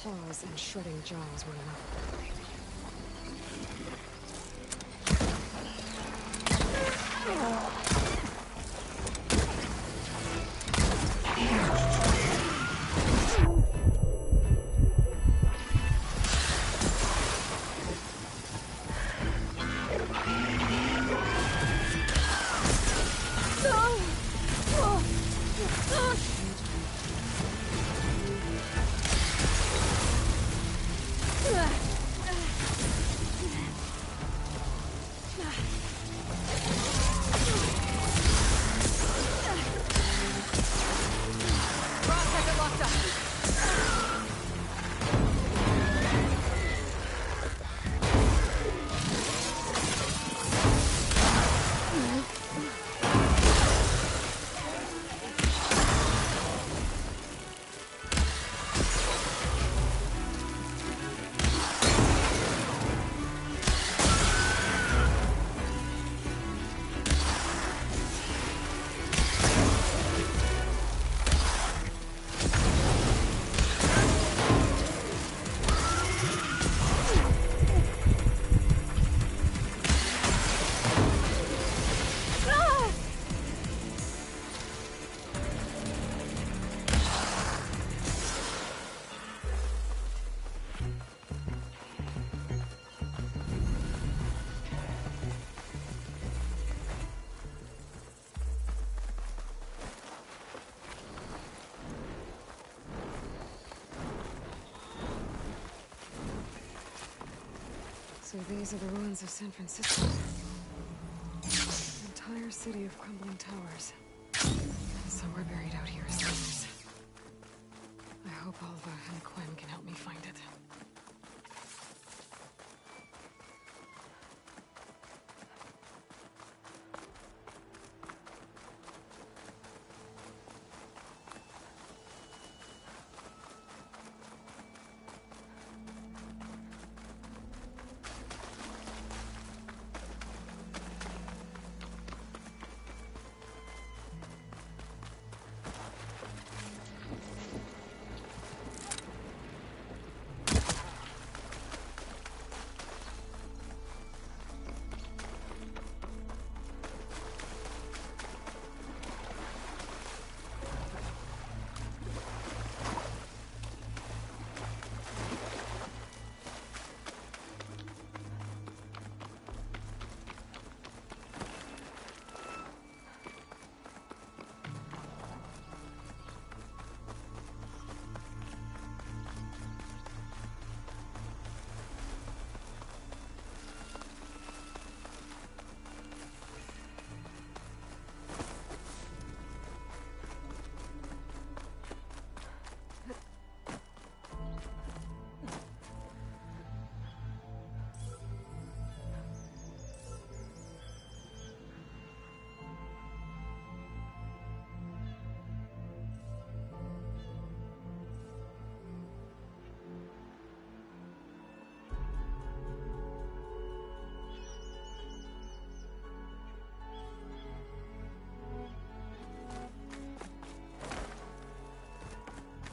claws and shredding jaws were enough. So these are the ruins of San Francisco. An entire city of crumbling towers. Somewhere buried out here is theirs. I hope Alva and Quinn can help me find it.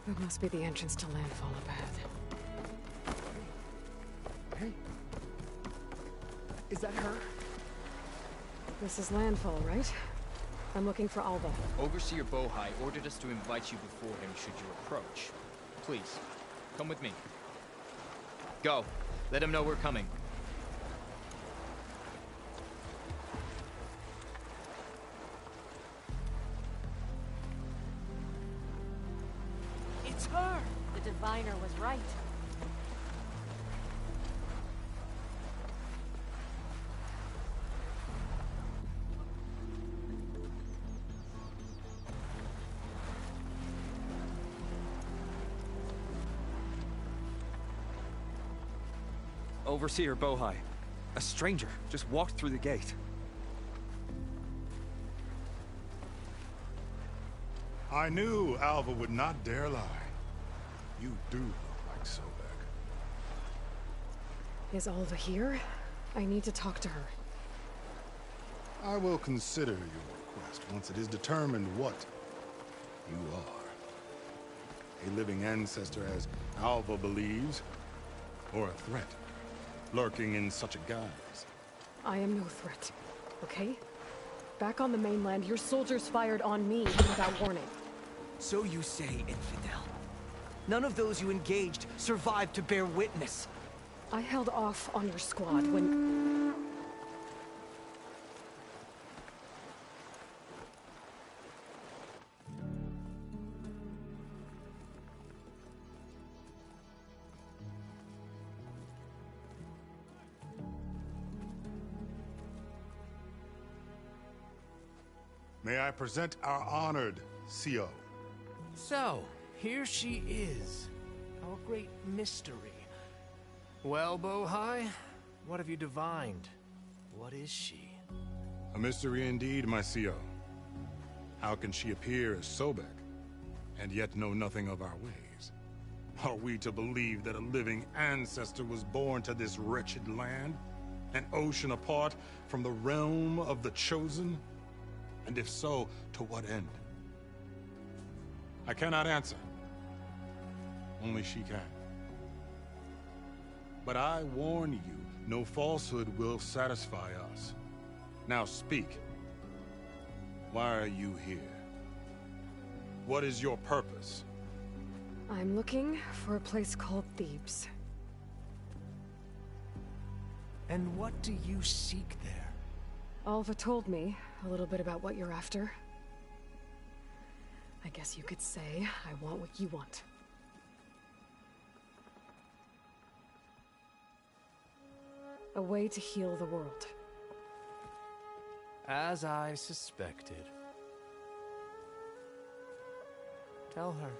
That must be the entrance to landfall up ahead. Hey. Is that her? This is landfall, right? I'm looking for Alva. Overseer Bohai ordered us to invite you before him should you approach. Please, come with me. Go. Let him know we're coming. It's her! The diviner was right. Overseer Bohai. A stranger just walked through the gate. I knew Alva would not dare lie. You do look like Sobek. Is Alva here? I need to talk to her. I will consider your request once it is determined what you are. a living ancestor as Alva believes, or a threat, lurking in such a guise. I am no threat, okay? Back on the mainland, your soldiers fired on me without warning. So you say, infidel. None of those you engaged survived to bear witness. I held off on your squad when... May I present our honored CO. So, here she is, our great mystery. Well, Bohai, what have you divined? What is she? A mystery indeed, my CO. How can she appear as Sobek, and yet know nothing of our ways? Are we to believe that a living ancestor was born to this wretched land? An ocean apart from the realm of the Chosen? And if so, to what end? I cannot answer. Only she can. But I warn you, no falsehood will satisfy us. Now speak. Why are you here? What is your purpose? I'm looking for a place called Thebes. And what do you seek there? Alva told me a little bit about what you're after. I guess you could say I want what you want. A way to heal the world. As I suspected. Tell her.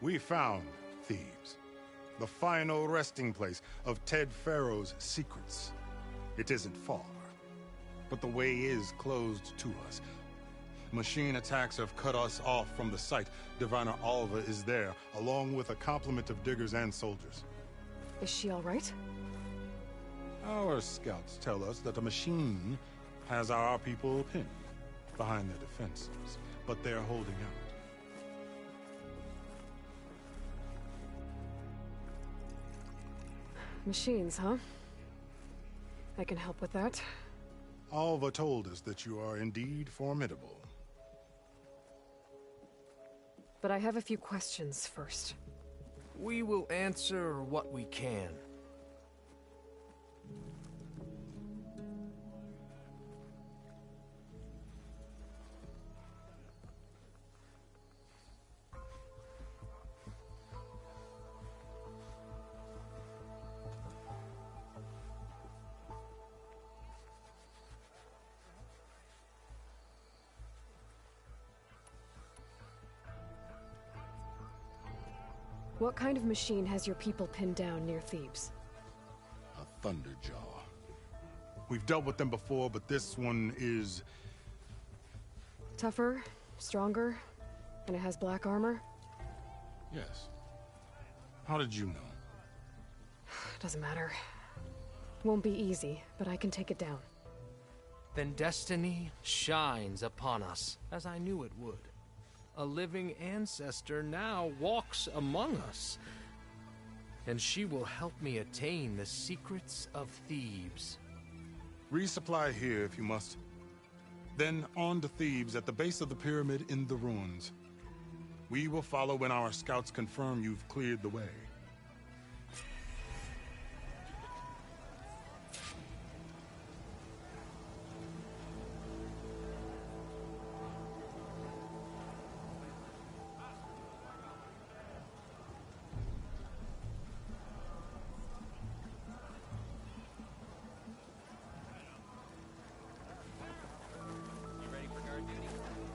We found Thebes, the final resting place of Ted Pharaoh's secrets. It isn't far, but the way is closed to us. Machine attacks have cut us off from the site. Diviner Alva is there, along with a complement of diggers and soldiers. Is she all right? Our scouts tell us that a machine has our people pinned behind their defenses, but they're holding out. Machines, huh? I can help with that. Alva told us that you are indeed formidable. But I have a few questions first. We will answer what we can. What kind of machine has your people pinned down near Thebes? A Thunderjaw. We've dealt with them before, but this one is... Tougher, stronger, and it has black armor? Yes. How did you know? Doesn't matter. Won't be easy, but I can take it down. Then destiny shines upon us, as I knew it would. A living ancestor now walks among us, and she will help me attain the secrets of Thebes. Resupply here if you must. Then on to Thebes at the base of the pyramid in the ruins. We will follow when our scouts confirm you've cleared the way.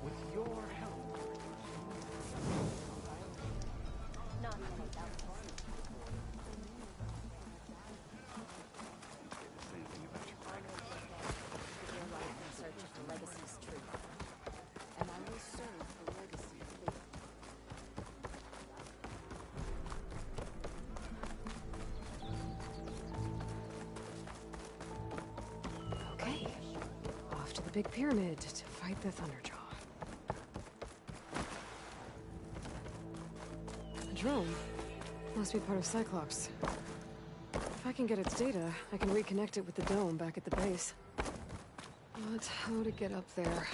With your help. Okay. Off to the big pyramid to fight the Thunderjaw. drone. Must be part of Cyclops. If I can get its data, I can reconnect it with the dome back at the base. But how to get up there?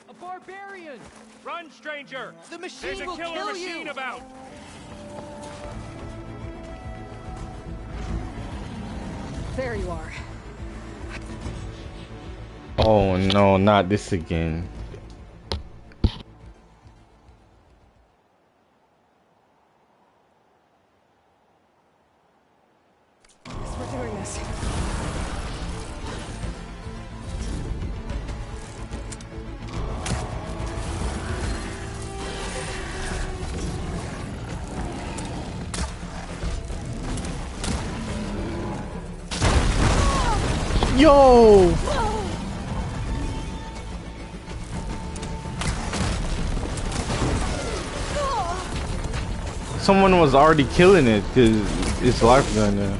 A barbarian! Run, stranger! The machine There's a will killer kill machine you! about! There you are. Oh no, not this again. Guess we're doing this. Yo! Someone was already killing it because it's life gun now.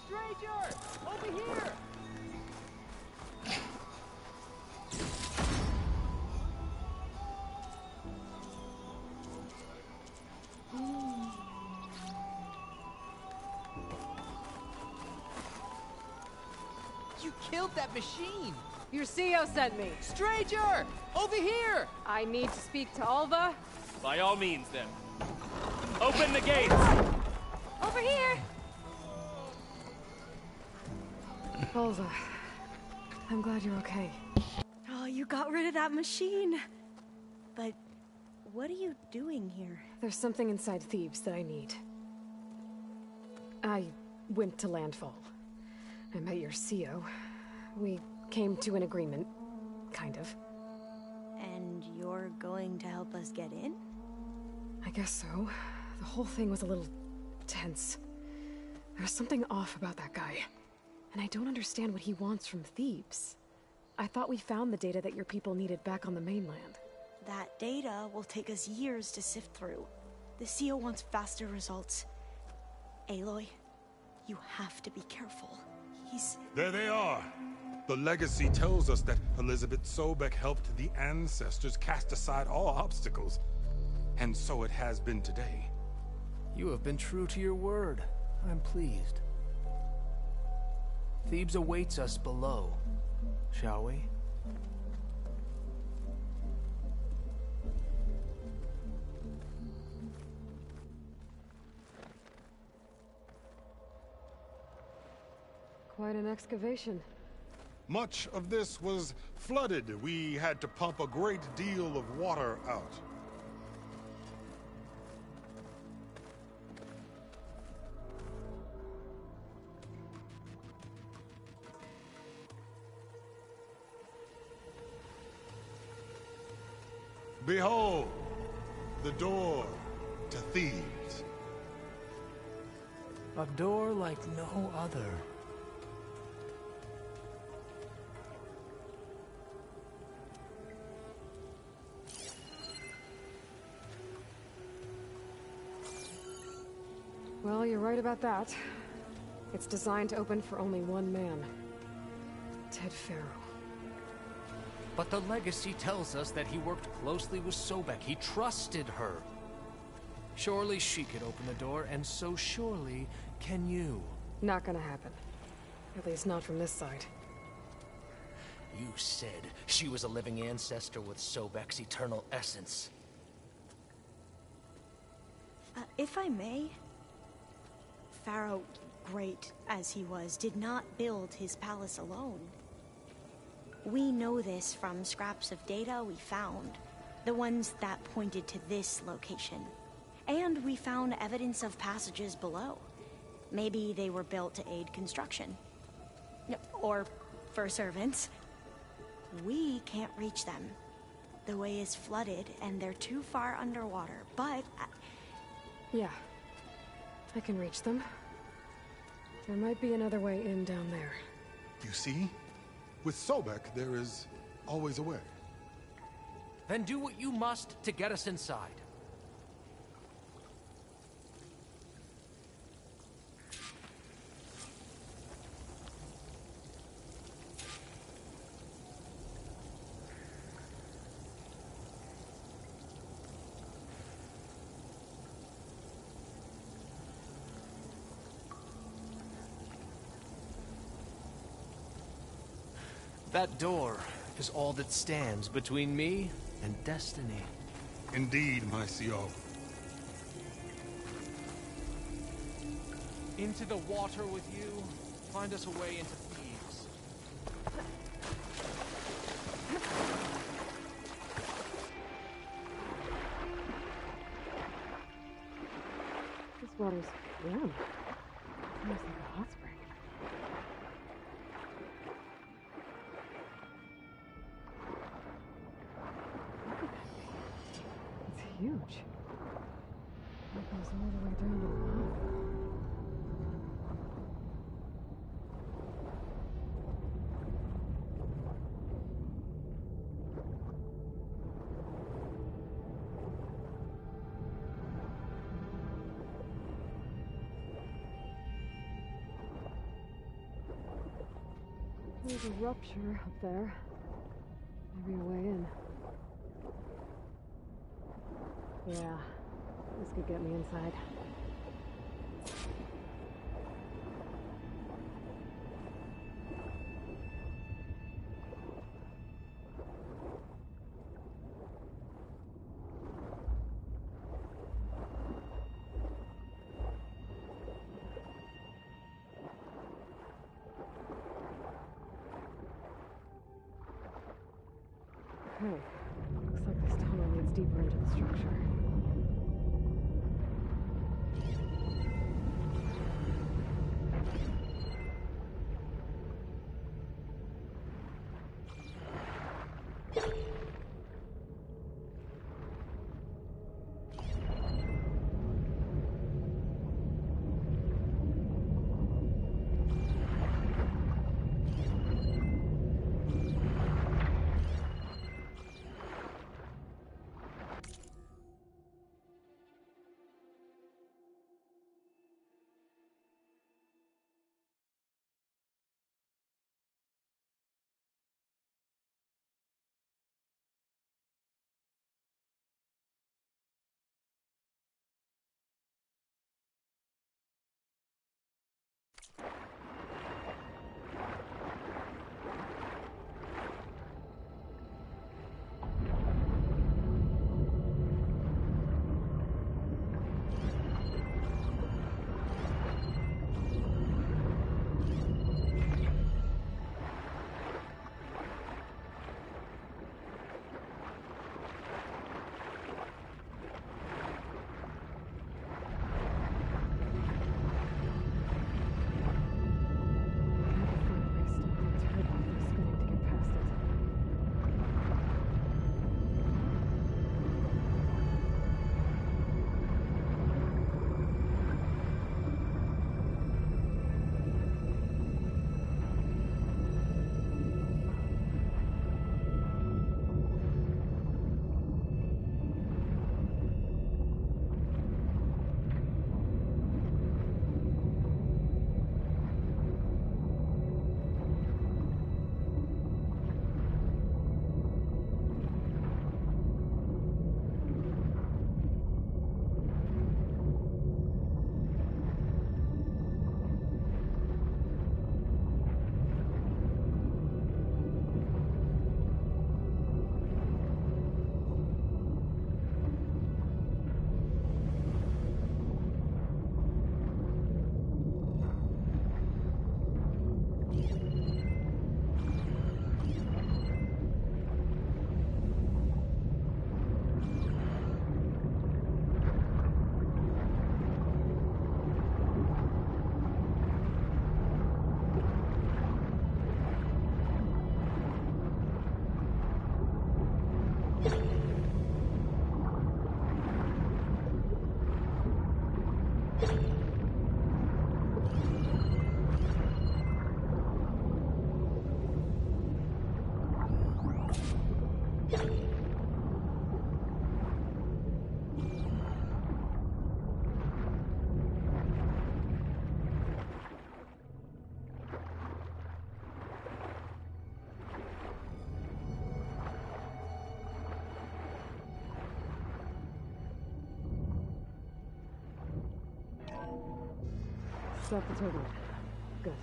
Stranger! Over here! You killed that machine! Your CEO sent me. Stranger! Over here! I need to speak to Alva. By all means, then. Open the gates! Over here! Alva, I'm glad you're okay. Oh, you got rid of that machine. But what are you doing here? There's something inside Thebes that I need. I went to Landfall. I met your CEO. We came to an agreement, kind of. And you're going to help us get in? I guess so. The whole thing was a little tense. There was something off about that guy. And I don't understand what he wants from Thebes. I thought we found the data that your people needed back on the mainland. That data will take us years to sift through. The CEO wants faster results. Aloy, you have to be careful. There they are! The legacy tells us that Elizabeth Sobek helped the ancestors cast aside all obstacles. And so it has been today. You have been true to your word. I'm pleased. Thebes awaits us below, shall we? Quite an excavation. Much of this was flooded. We had to pump a great deal of water out. Behold, the door to Thebes. A door like no other. Well, you're right about that. It's designed to open for only one man. Ted Faro. But the legacy tells us that he worked closely with Sobek. He trusted her. Surely she could open the door, and so surely can you. Not gonna happen. At least not from this side. You said she was a living ancestor with Sobek's eternal essence. If I may, Pharaoh, great as he was, did not build his palace alone. We know this from scraps of data we found, the ones that pointed to this location. And we found evidence of passages below. Maybe they were built to aid construction. Or for servants. We can't reach them. The way is flooded and they're too far underwater, but... Yeah. I can reach them. There might be another way in down there. You see? With Sobek, there is always a way. Then do what you must to get us inside. That door is all that stands between me and destiny. Indeed, my CO. Into the water with you, find us a way into Thebes. This water's warm. Almost like a hot spring. There's a rupture up there. Maybe a way in. Yeah, this could get me inside. Okay, looks like this tunnel leads deeper into the structure. Stop the turbine. Good.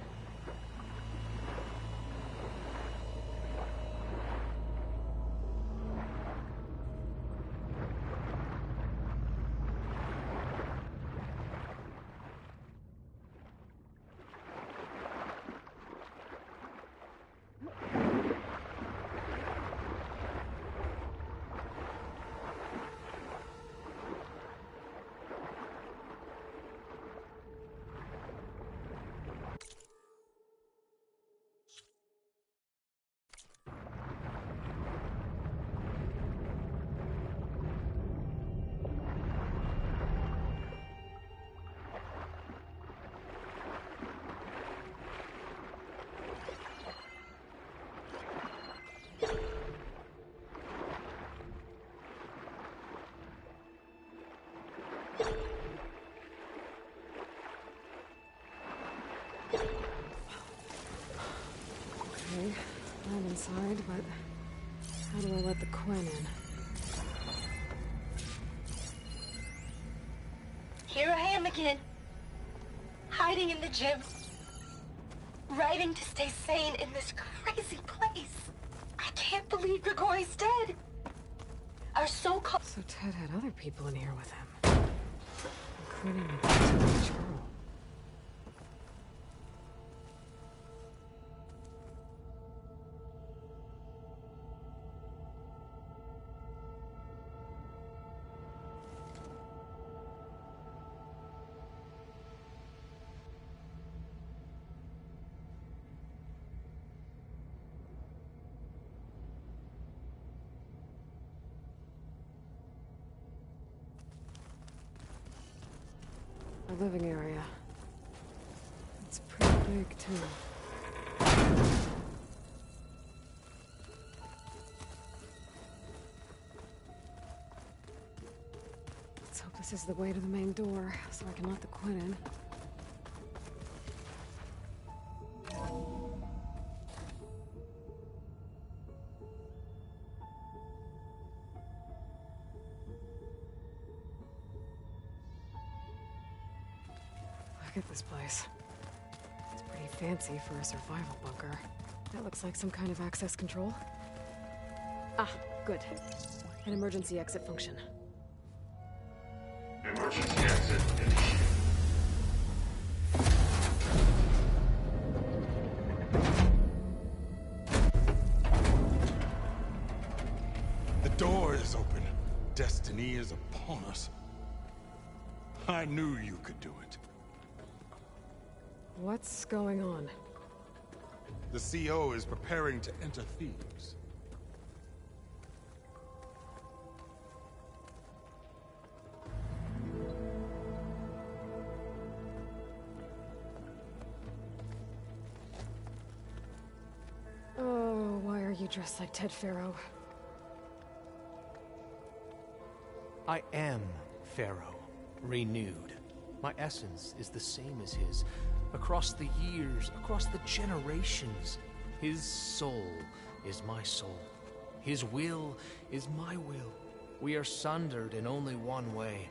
inside, but how do I let the Quen in? Here I am again. Hiding in the gym. Writing to stay sane in this crazy place. I can't believe Grigori's dead. Our so-called... So Ted had other people in here with him. Including the teenage girl. The living area. It's pretty big, too. Let's hope this is the way to the main door, so I can let the Quen in. Look at this place. It's pretty fancy for a survival bunker. That looks like some kind of access control. Ah, good. An emergency exit function. Emergency exit initiated. The door is open. Destiny is upon us. I knew you could do it. What's going on? The CO is preparing to enter Thebes. Oh, why are you dressed like Ted Pharaoh? I am Pharaoh, renewed. My essence is the same as his. Across the years, across the generations, his soul is my soul. His will is my will. We are sundered in only one way.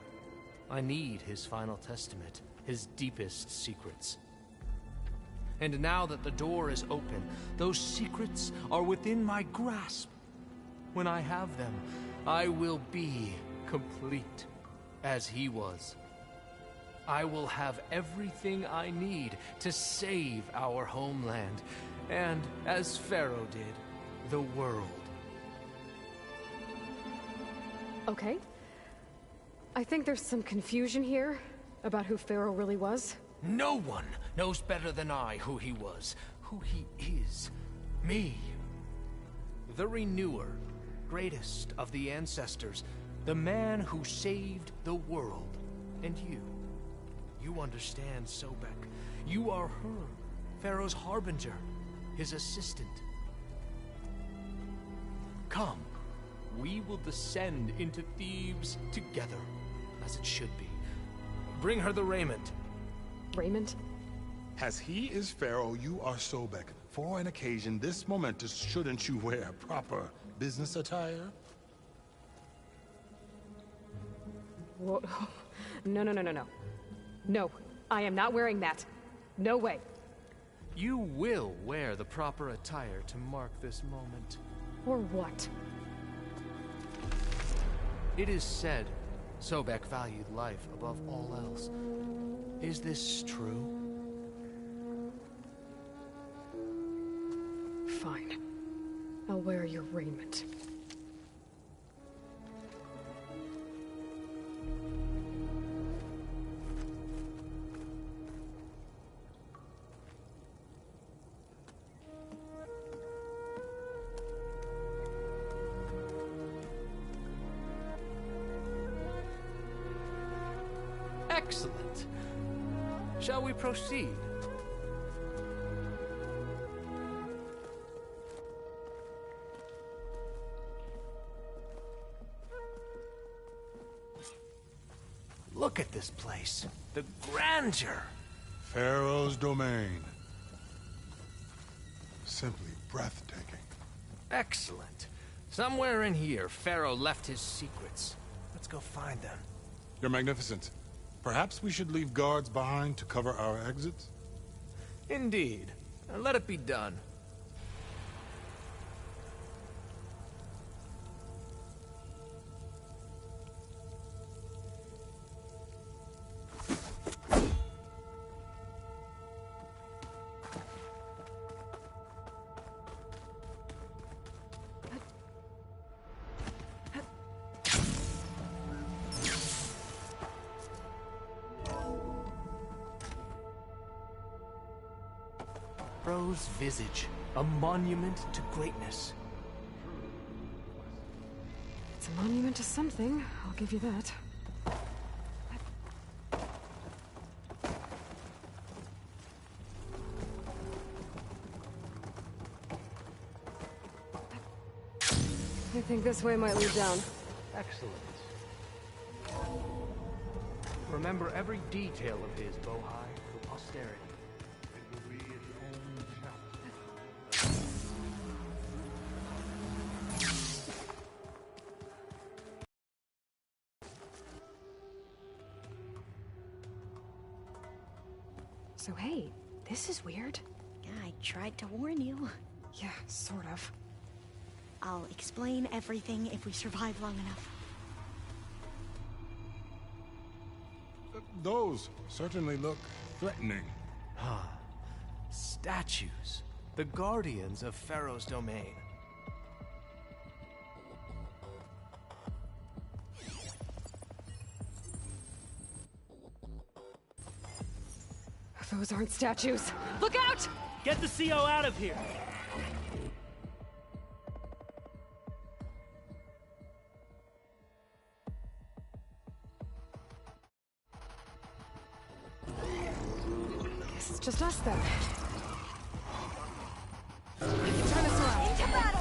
I need his final testament, his deepest secrets. And now that the door is open, those secrets are within my grasp. When I have them, I will be complete, as he was. I will have everything I need to save our homeland, and, as Pharaoh did, the world. Okay. I think there's some confusion here about who Pharaoh really was. No one knows better than I who he was, who he is. Me. The Renewer, greatest of the ancestors, the man who saved the world. And you. You understand, Sobek. You are her, Pharaoh's harbinger, his assistant. Come, we will descend into Thebes together, as it should be. Bring her the raiment. Raiment? As he is Pharaoh, you are Sobek. For an occasion this momentous, shouldn't you wear proper business attire? Whoa. No, no, no, no, no. No, I am not wearing that. No way. You will wear the proper attire to mark this moment. Or what? It is said Sobek valued life above all else. Is this true? Fine. I'll wear your raiment. Excellent. Shall we proceed? Look at this place. The grandeur. Pharaoh's domain. Simply breathtaking. Excellent. Somewhere in here, Pharaoh left his secrets. Let's go find them. You're magnificent. Perhaps we should leave guards behind to cover our exits? Indeed. Let it be done. Pharaoh's visage, a monument to greatness. It's a monument to something, I'll give you that. I think this way might lead down. Excellent. Remember every detail of his, Bohai, for posterity. So hey, this is weird. Yeah, I tried to warn you. Yeah, sort of. I'll explain everything if we survive long enough. Those certainly look threatening. Statues. The guardians of Pharaoh's domain. Those aren't statues. Look out! Get the CO out of here! Guess it's just us then. I can turn this around. Into battle!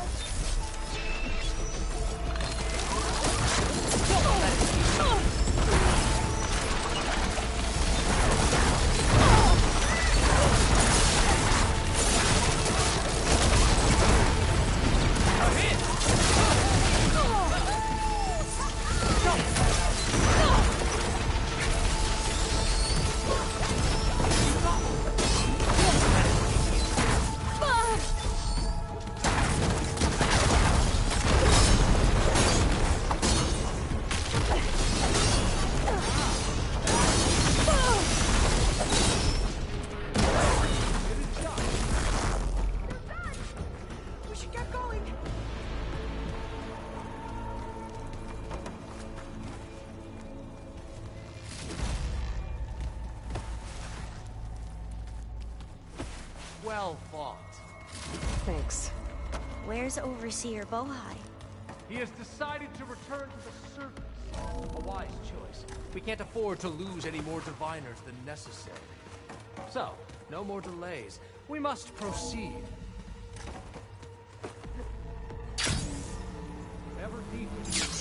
Well fought. Thanks. Where's Overseer Bohai? He has decided to return to the surface. A wise choice. We can't afford to lose any more diviners than necessary. So, no more delays. We must proceed. Ever deeper.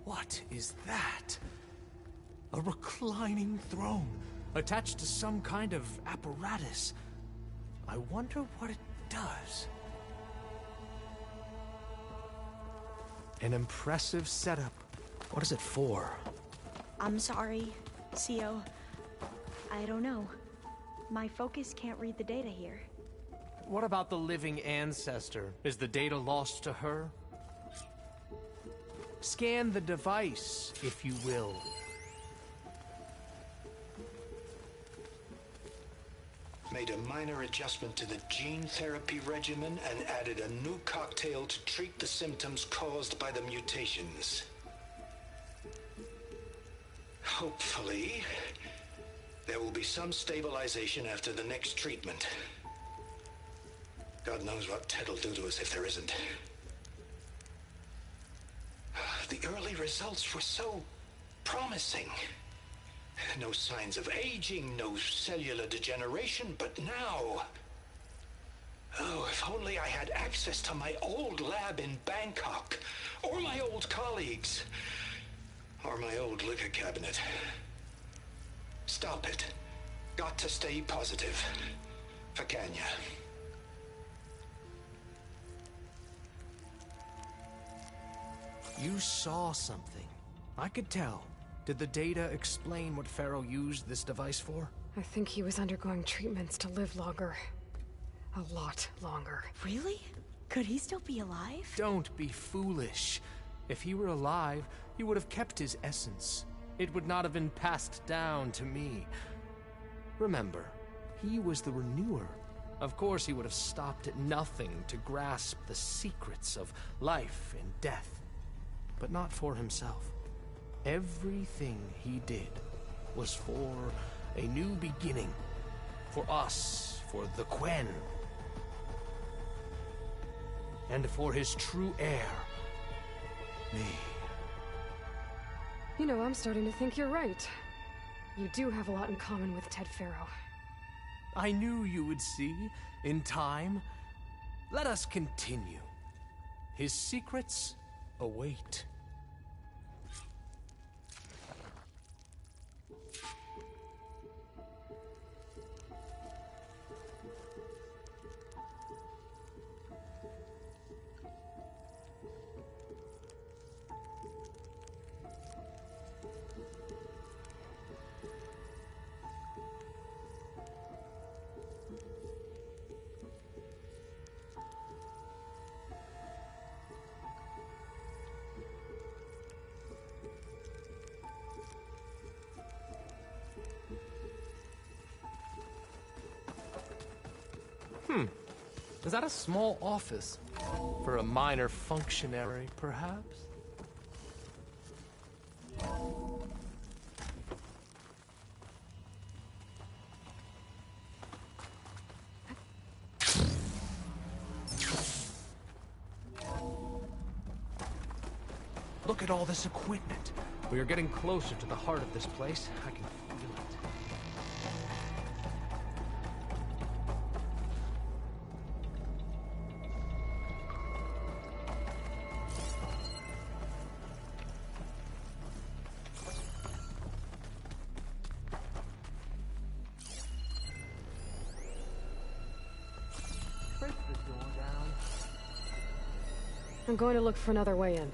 What is that? A reclining throne, attached to some kind of apparatus. I wonder what it does. An impressive setup. What is it for? I'm sorry, CO. I don't know. My focus can't read the data here. What about the living ancestor? Is the data lost to her? Scan the device, if you will. Made a minor adjustment to the gene therapy regimen and added a new cocktail to treat the symptoms caused by the mutations. Hopefully, there will be some stabilization after the next treatment. God knows what Ted'll do to us if there isn't. The early results were so promising. No signs of aging, no cellular degeneration, but now... Oh, if only I had access to my old lab in Bangkok, or my old colleagues, or my old liquor cabinet. Stop it. Got to stay positive. For Kenya. You saw something. I could tell. Did the data explain what Pharaoh used this device for? I think he was undergoing treatments to live longer. A lot longer. Really? Could he still be alive? Don't be foolish. If he were alive, he would have kept his essence. It would not have been passed down to me. Remember, he was the renewer. Of course, he would have stopped at nothing to grasp the secrets of life and death. But not for himself. Everything he did was for a new beginning. For us, for the Quen. And for his true heir, me. You know, I'm starting to think you're right. You do have a lot in common with Ted Pharaoh. I knew you would see, in time. Let us continue. His secrets await. Is that a small office? For a minor functionary, perhaps? Look at all this equipment. We are getting closer to the heart of this place. I can feel it. I'm going to look for another way in.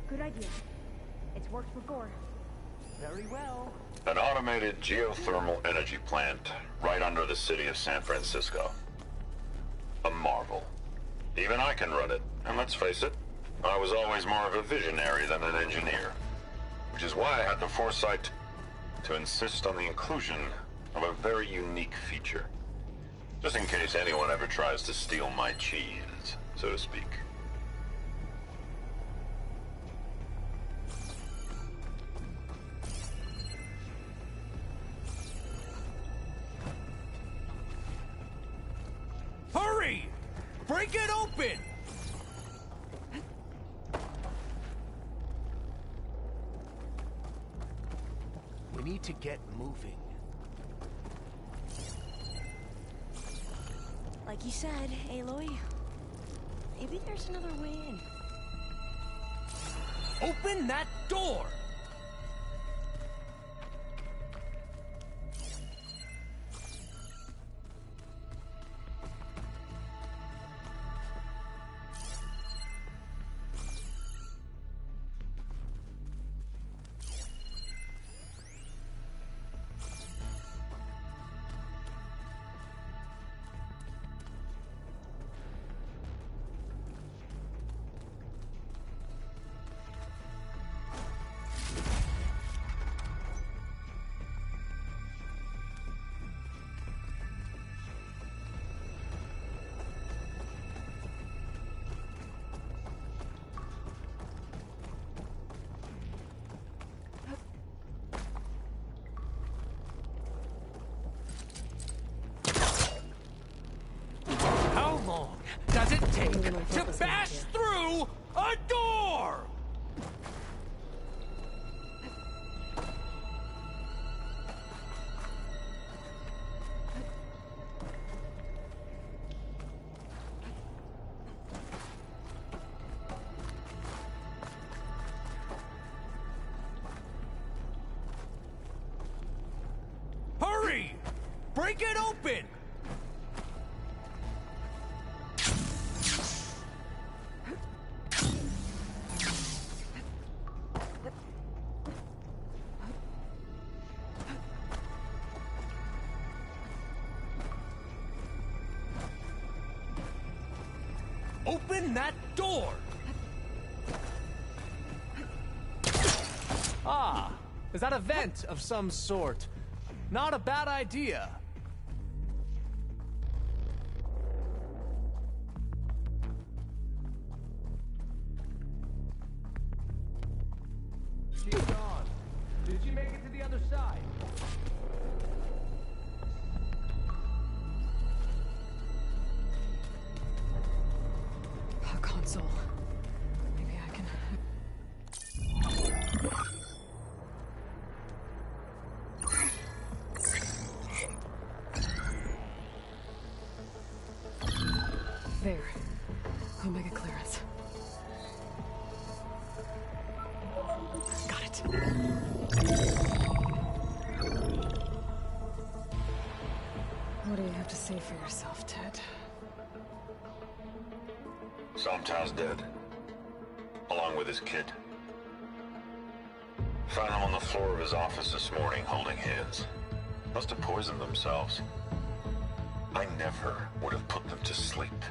Good idea. It's worked before. Very well. An automated geothermal energy plant right under the city of San Francisco. A marvel. Even I can run it, and let's face it, I was always more of a visionary than an engineer. Which is why I had the foresight to insist on the inclusion of a very unique feature. Just in case anyone ever tries to steal my cheese, so to speak. Hurry! Break it open! We need to get moving. Like you said, Aloy, maybe there's another way in. Open that door! Does it take to bash through a door? Break it open! Open that door! Ah, is that a vent of some sort? Not a bad idea. She's gone. Did she make it to the other side? A console. Maybe I can... There. Omega clearance. Got it. What do you have to say for yourself, Ted? Sometimes dead. Along with his kid. Found him on the floor of his office this morning, holding hands. Must have poisoned themselves. I never would have put them to sleep.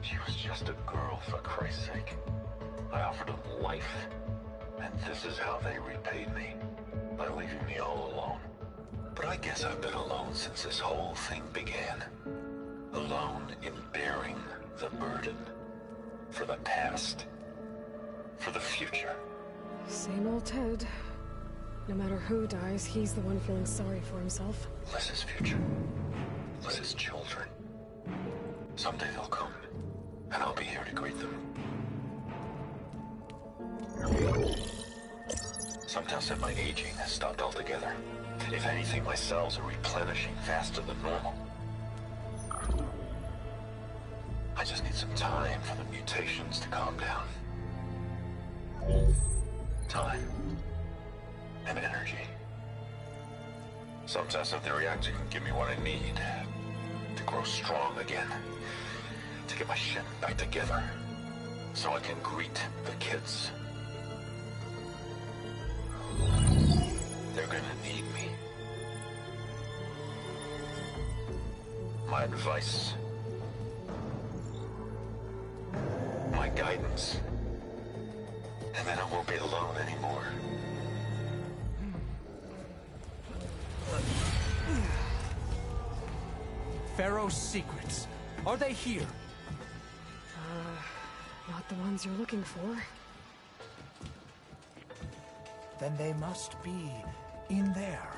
She was just a girl, for Christ's sake. I offered them life, and this is how they repaid me, by leaving me all alone. But I guess I've been alone since this whole thing began. Alone in bearing the burden. For the past. For the future. Same old Ted. No matter who dies, he's the one feeling sorry for himself. Liz's future. Liz's children. Someday they'll come, and I'll be here to greet them. Sometimes that my aging has stopped altogether. If anything, my cells are replenishing faster than normal. I just need some time for the mutations to calm down. Time. And energy. Sometimes if the reactor can give me what I need to grow strong again. To get my shit back together. So I can greet the kids. They're gonna need me. My advice. My guidance. And then I won't be alone anymore. Pharaoh's secrets. Are they here? Not the ones you're looking for. Then they must be in there.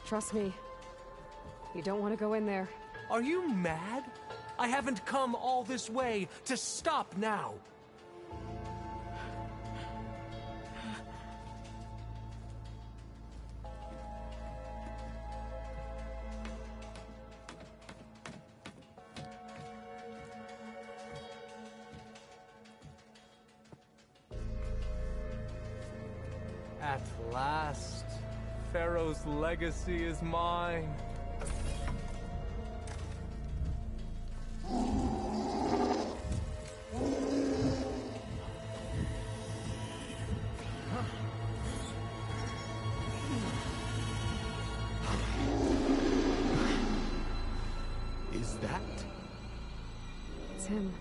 Trust me. You don't want to go in there. Are you mad? I haven't come all this way to stop now. At last, Pharaoh's legacy is mine. Is that? It's him.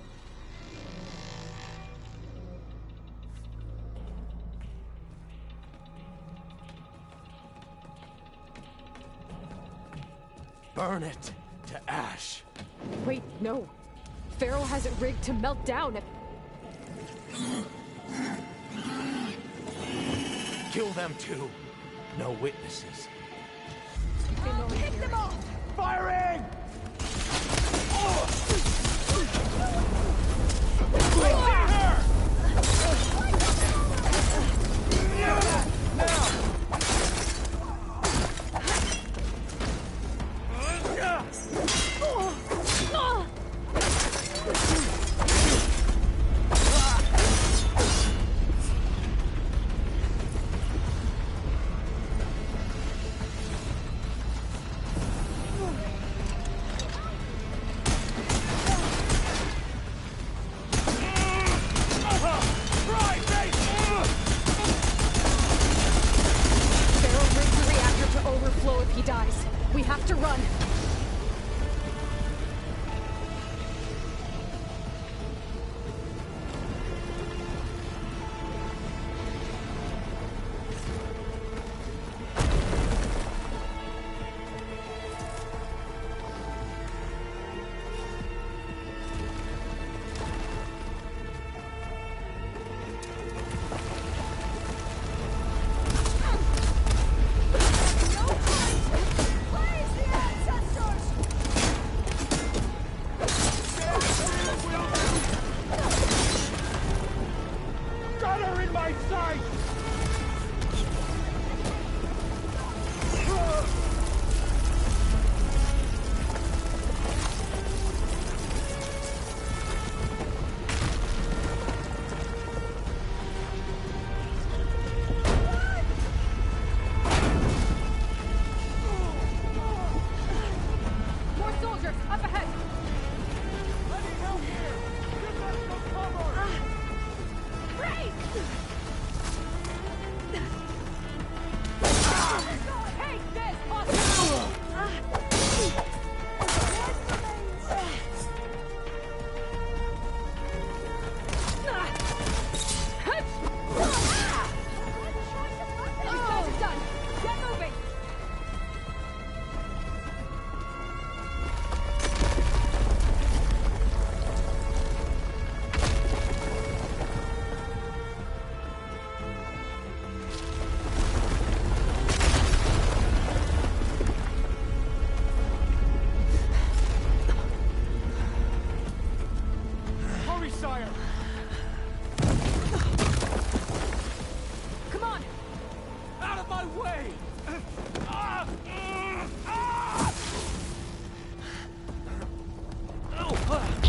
Burn it to ash. Wait, no. Pharaoh has it rigged to melt down. Kill them too. No witnesses. Pick them off! Firing! We have to run.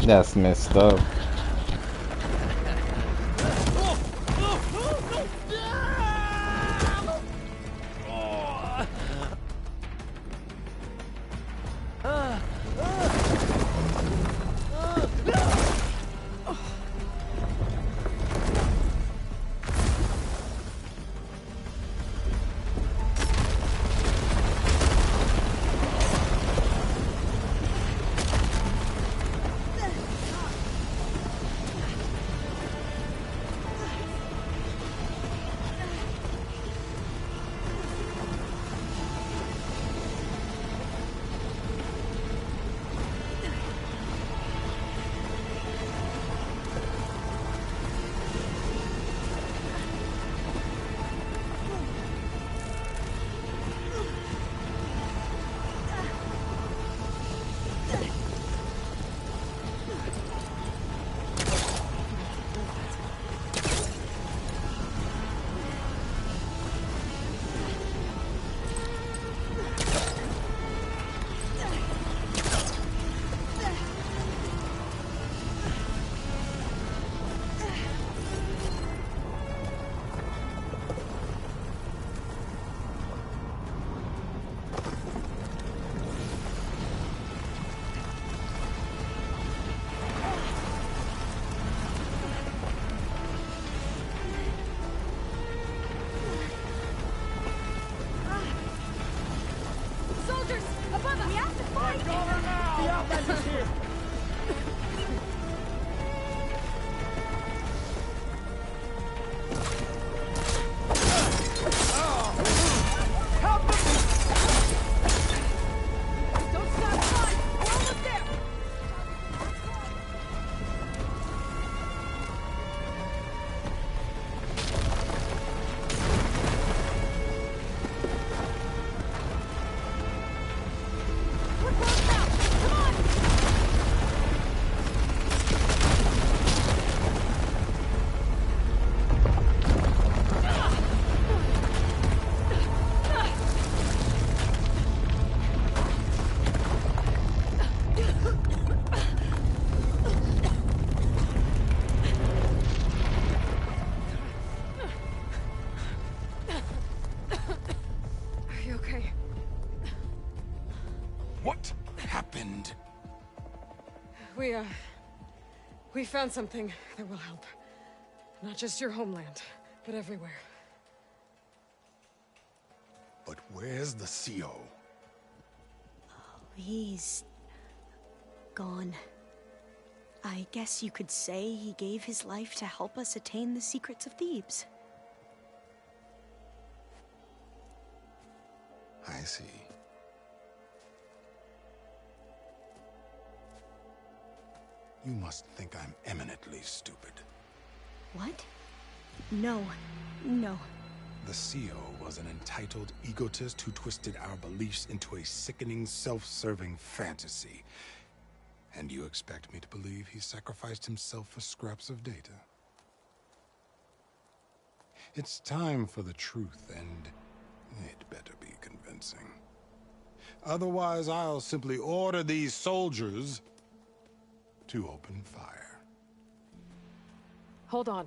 That's messed up. We found something that will help. Not just your homeland, but everywhere. But where's the CO? He's gone. I guess you could say he gave his life to help us attain the secrets of Thebes. I see. You must think I'm eminently stupid. What? No. No. The CEO was an entitled egotist who twisted our beliefs into a sickening, self-serving fantasy. And you expect me to believe he sacrificed himself for scraps of data? It's time for the truth, and it better be convincing. Otherwise, I'll simply order these soldiers to open fire. Hold on.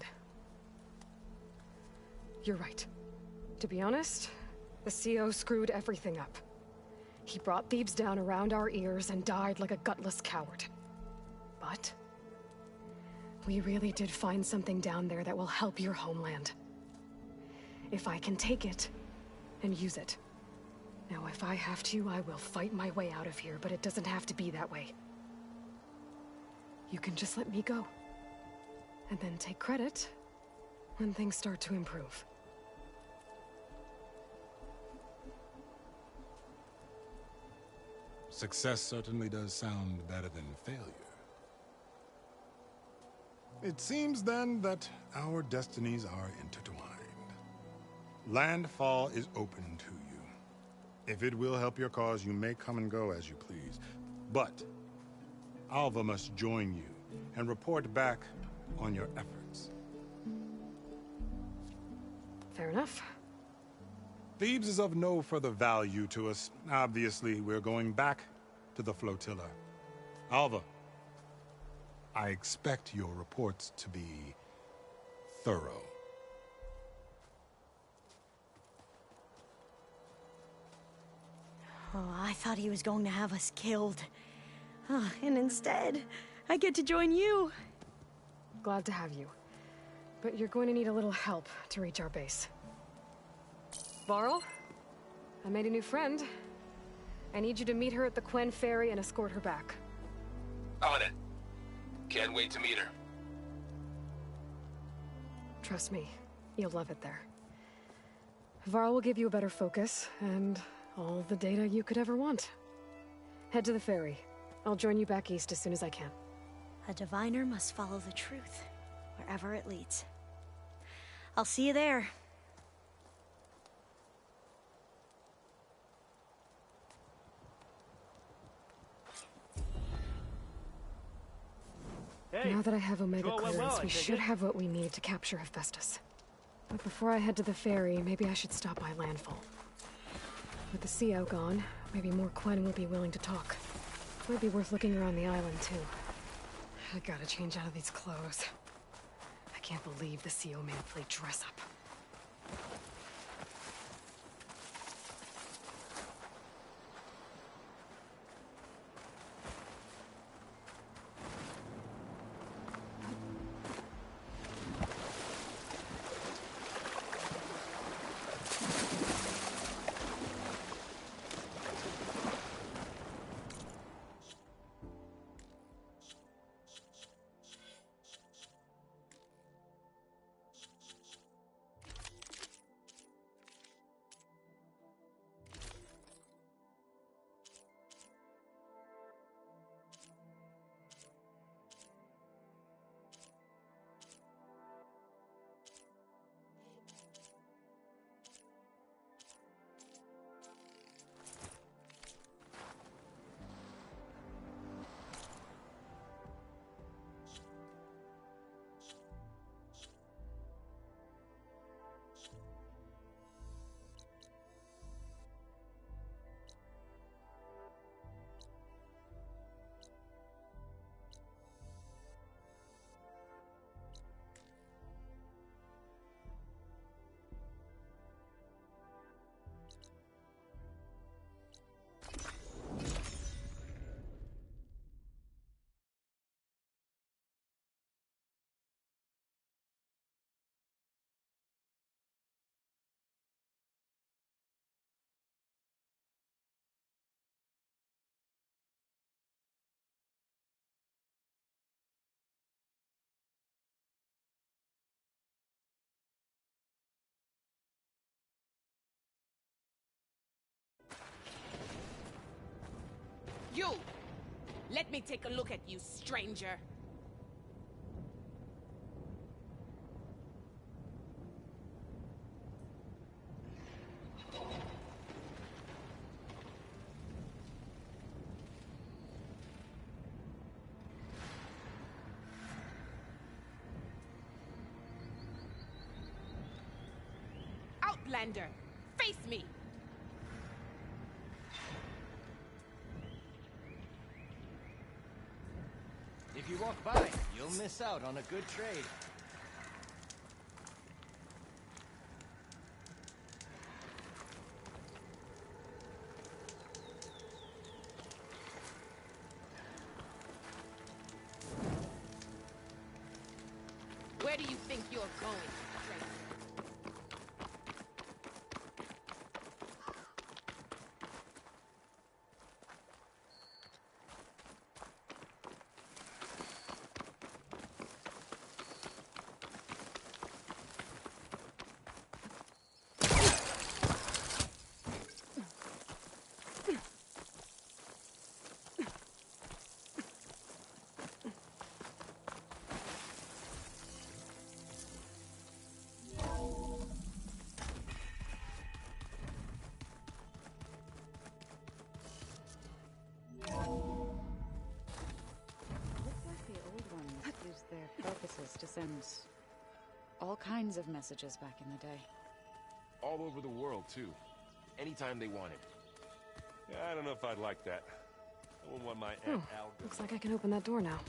You're right. To be honest, the CO screwed everything up. He brought Thebes down around our ears and died like a gutless coward. But we really did find something down there that will help your homeland. If I can take it and use it. Now, if I have to, I will fight my way out of here, but it doesn't have to be that way. You can just let me go. And then take credit when things start to improve. Success certainly does sound better than failure. It seems then that our destinies are intertwined. Landfall is open to you. If it will help your cause, you may come and go as you please. But Alva must join you and report back on your efforts. Fair enough. Thebes is of no further value to us. Obviously, we're going back to the flotilla. Alva, I expect your reports to be thorough. Oh, I thought he was going to have us killed. Oh, and instead, I get to join you. Glad to have you. But you're going to need a little help to reach our base. Varl, I made a new friend. I need you to meet her at the Quen Ferry and escort her back. On it. Can't wait to meet her. Trust me, you'll love it there. Varl will give you a better focus, and all the data you could ever want. Head to the ferry. I'll join you back east as soon as I can. A diviner must follow the truth, wherever it leads. I'll see you there. Hey, Now that I have Omega sure went clearance, well, I we take should it? have what we need to capture Hephaestus. But before I head to the ferry, maybe I should stop by Landfall. With the CO gone, maybe more Quen will be willing to talk. Might be worth looking around the island, too. I gotta change out of these clothes. I can't believe the CO made me play dress up. You! Let me take a look at you, stranger. Outlander, face me! If you walk by, you'll miss out on a good trade. Where do you think you're going, stranger? Their focuses to send all kinds of messages back in the day. All over the world, too. Anytime they wanted. Yeah, I don't know if I'd like that. I wouldn't want my Aunt Al... Looks like I can open that door now.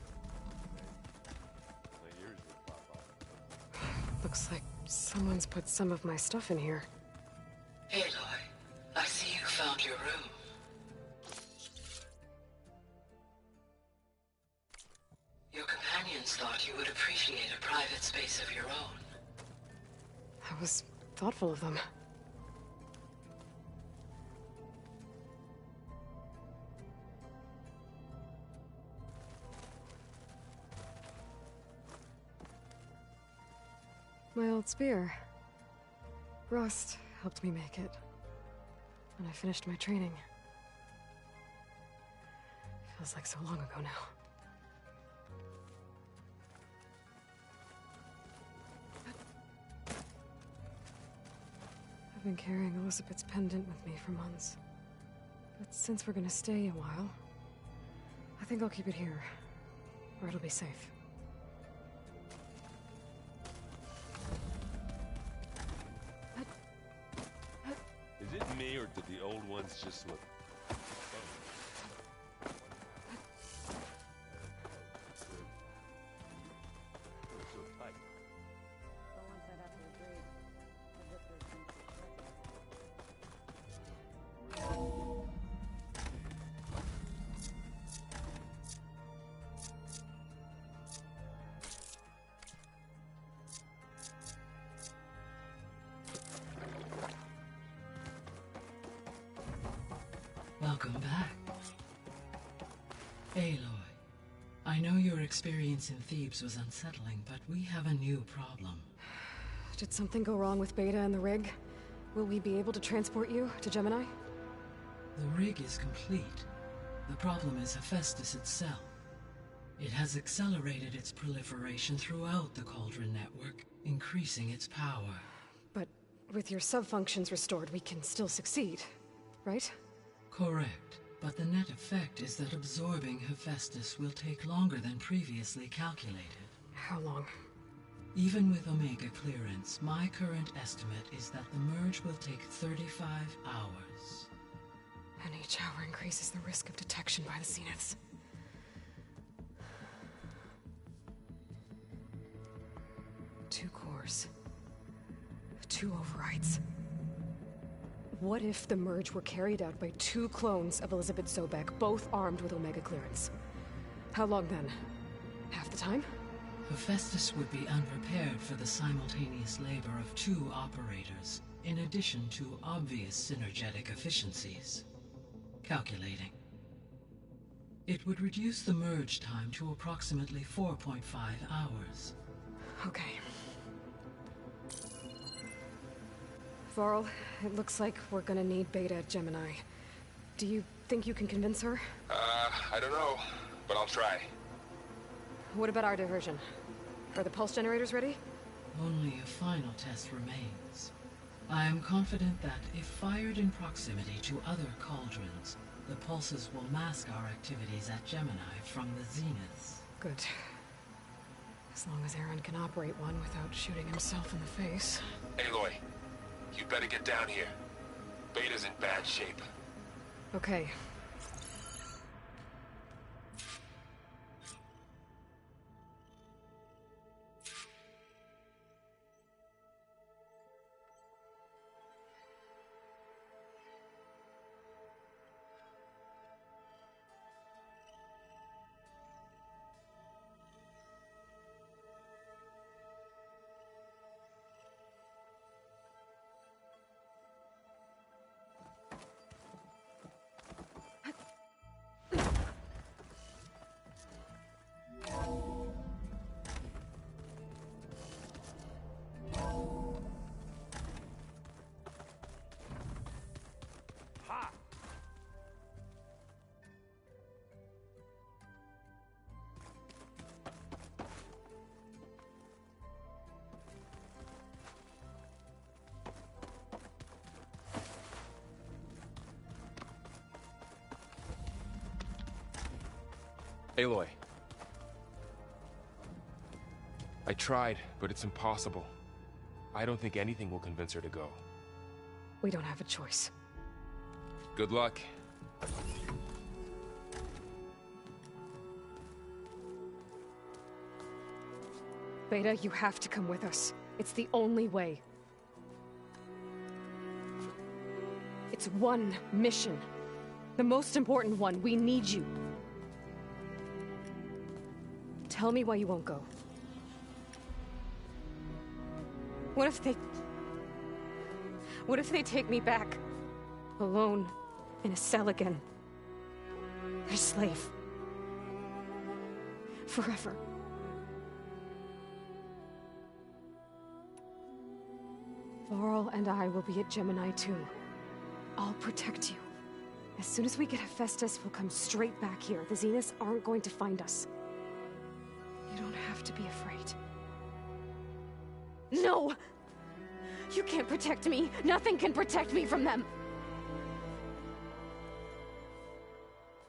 Yours would pop off. Looks like someone's put some of my stuff in here. Aloy, I see you found your room. Your companions thought you would appreciate a private space of your own. That was thoughtful of them. My old spear. Rust helped me make it. When I finished my training. Feels like so long ago now. I've been carrying Elizabeth's pendant with me for months. But since we're gonna stay a while, I think I'll keep it here, where it'll be safe. Is it me, or did the old ones just look... Welcome back. Aloy, I know your experience in Thebes was unsettling, but we have a new problem. Did something go wrong with Beta and the rig? Will we be able to transport you to Gemini? The rig is complete. The problem is Hephaestus itself. It has accelerated its proliferation throughout the Cauldron network, increasing its power. But with your sub-functions restored, we can still succeed, right? Correct, but the net effect is that absorbing Hephaestus will take longer than previously calculated. How long? Even with Omega clearance, my current estimate is that the merge will take 35 hours. And each hour increases the risk of detection by the Zeniths. Two cores. Two overrides. What if the merge were carried out by two clones of Elizabeth Sobek, both armed with Omega clearance? How long then? Half the time? Hephaestus would be unprepared for the simultaneous labor of two operators, in addition to obvious synergetic efficiencies. Calculating. It would reduce the merge time to approximately 4.5 hours. Okay. Varl, it looks like we're gonna need Beta at Gemini. Do you think you can convince her? I don't know, but I'll try. What about our diversion? Are the pulse generators ready? Only a final test remains. I am confident that if fired in proximity to other cauldrons, the pulses will mask our activities at Gemini from the zeniths. Good. As long as Aaron can operate one without shooting himself in the face. Aloy, you better get down here. Beta's in bad shape. Okay. Aloy. I tried, but it's impossible. I don't think anything will convince her to go. We don't have a choice. Good luck. Beta, you have to come with us. It's the only way. It's one mission. The most important one. We need you. Tell me why you won't go. What if they take me back? Alone, in a cell again. Their slave. Forever. Laurel and I will be at Gemini too. I'll protect you. As soon as we get Hephaestus, we'll come straight back here. The Zeniths aren't going to find us. You don't have to be afraid. No! You can't protect me. Nothing can protect me from them.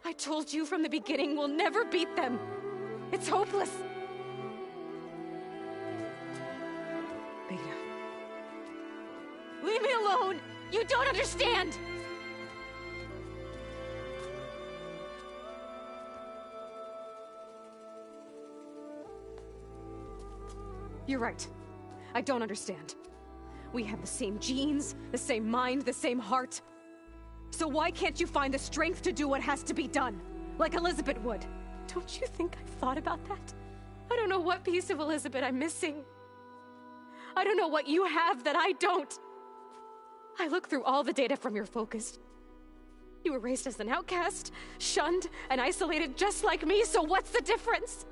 I told you from the beginning we'll never beat them. It's hopeless. Beta. Leave me alone! You don't understand! You're right. I don't understand. We have the same genes, the same mind, the same heart. So why can't you find the strength to do what has to be done? Like Elizabeth would. Don't you think I've thought about that? I don't know what piece of Elizabeth I'm missing. I don't know what you have that I don't. I look through all the data from your focus. You were raised as an outcast, shunned, and isolated just like me, so what's the difference?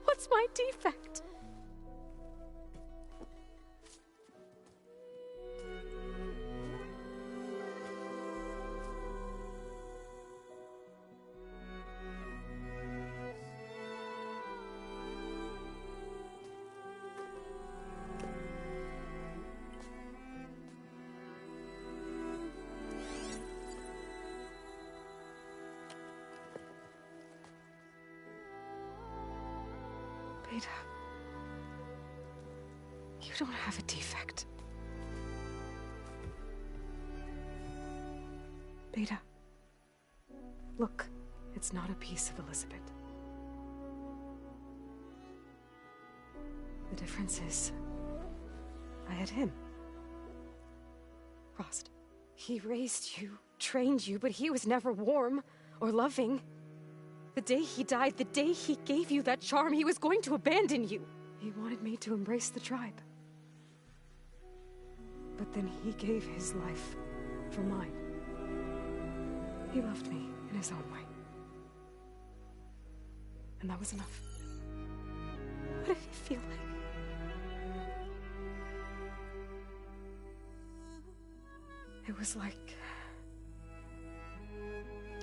What's my defect? Beta, you don't have a defect. Beta, look, it's not a piece of Elizabeth. The difference is, I had him. Frost. He raised you, trained you, but he was never warm or loving. The day he died, the day he gave you that charm, he was going to abandon you. He wanted me to embrace the tribe. But then he gave his life for mine. He loved me in his own way. And that was enough. What did he feel like? It was like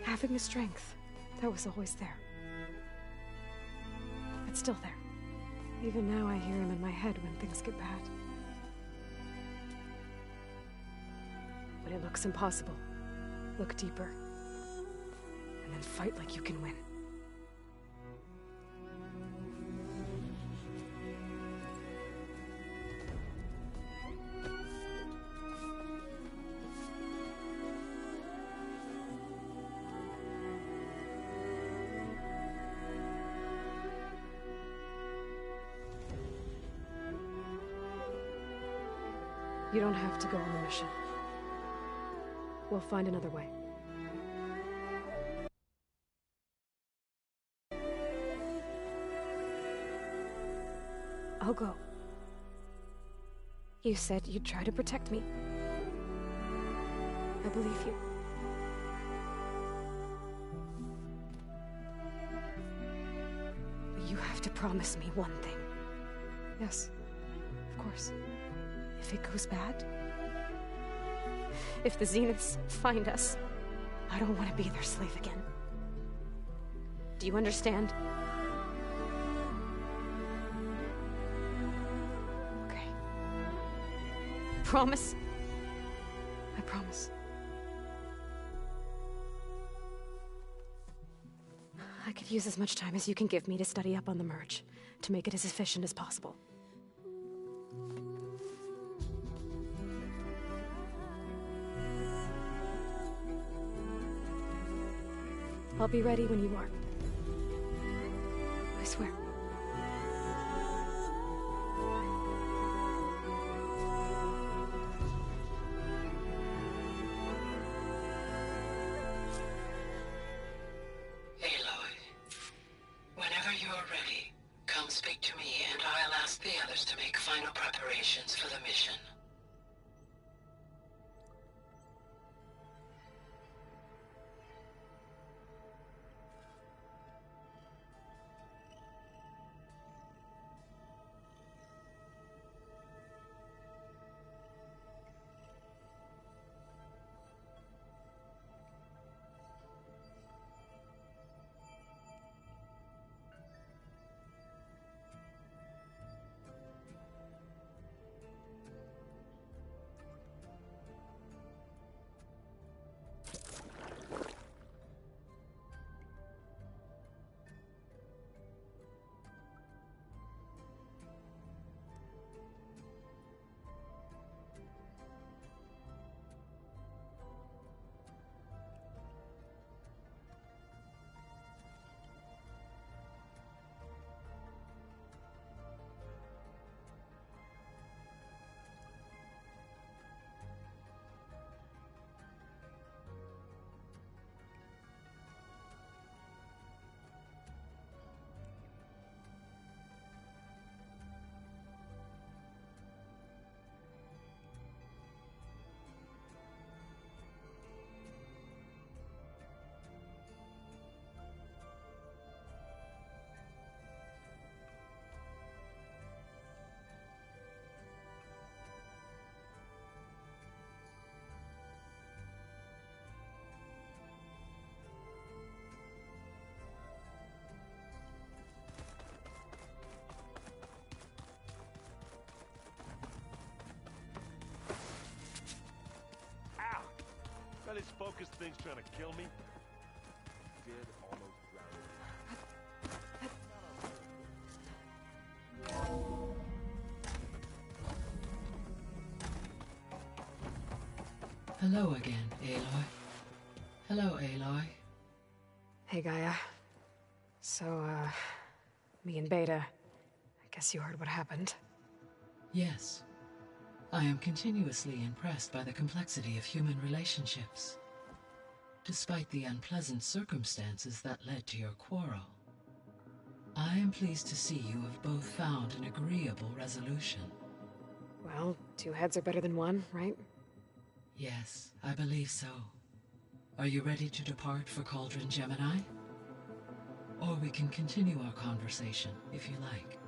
having the strength That was always there. It's still there. Even now I hear him in my head when things get bad. When it looks impossible, look deeper. And then fight like you can win. You don't have to go on the mission. We'll find another way. I'll go. You said you'd try to protect me. I believe you. But you have to promise me one thing. Yes, of course. If it goes bad, if the Zeniths find us, I don't want to be their slave again. Do you understand? Okay. Promise? I promise. I could use as much time as you can give me to study up on the merge, to make it as efficient as possible. I'll be ready when you are. I swear. Aloy, whenever you're ready, come speak to me and I'll ask the others to make final preparations for the mission. Now this focus thing's trying to kill me. Did almost drown me. Hello again, Aloy. Hello, Aloy. Hey, Gaia. So, me and Beta, I guess you heard what happened. Yes. I am continuously impressed by the complexity of human relationships. Despite the unpleasant circumstances that led to your quarrel, I am pleased to see you have both found an agreeable resolution. Well, two heads are better than one, right? Yes, I believe so. Are you ready to depart for Cauldron Gemini? Or we can continue our conversation, if you like.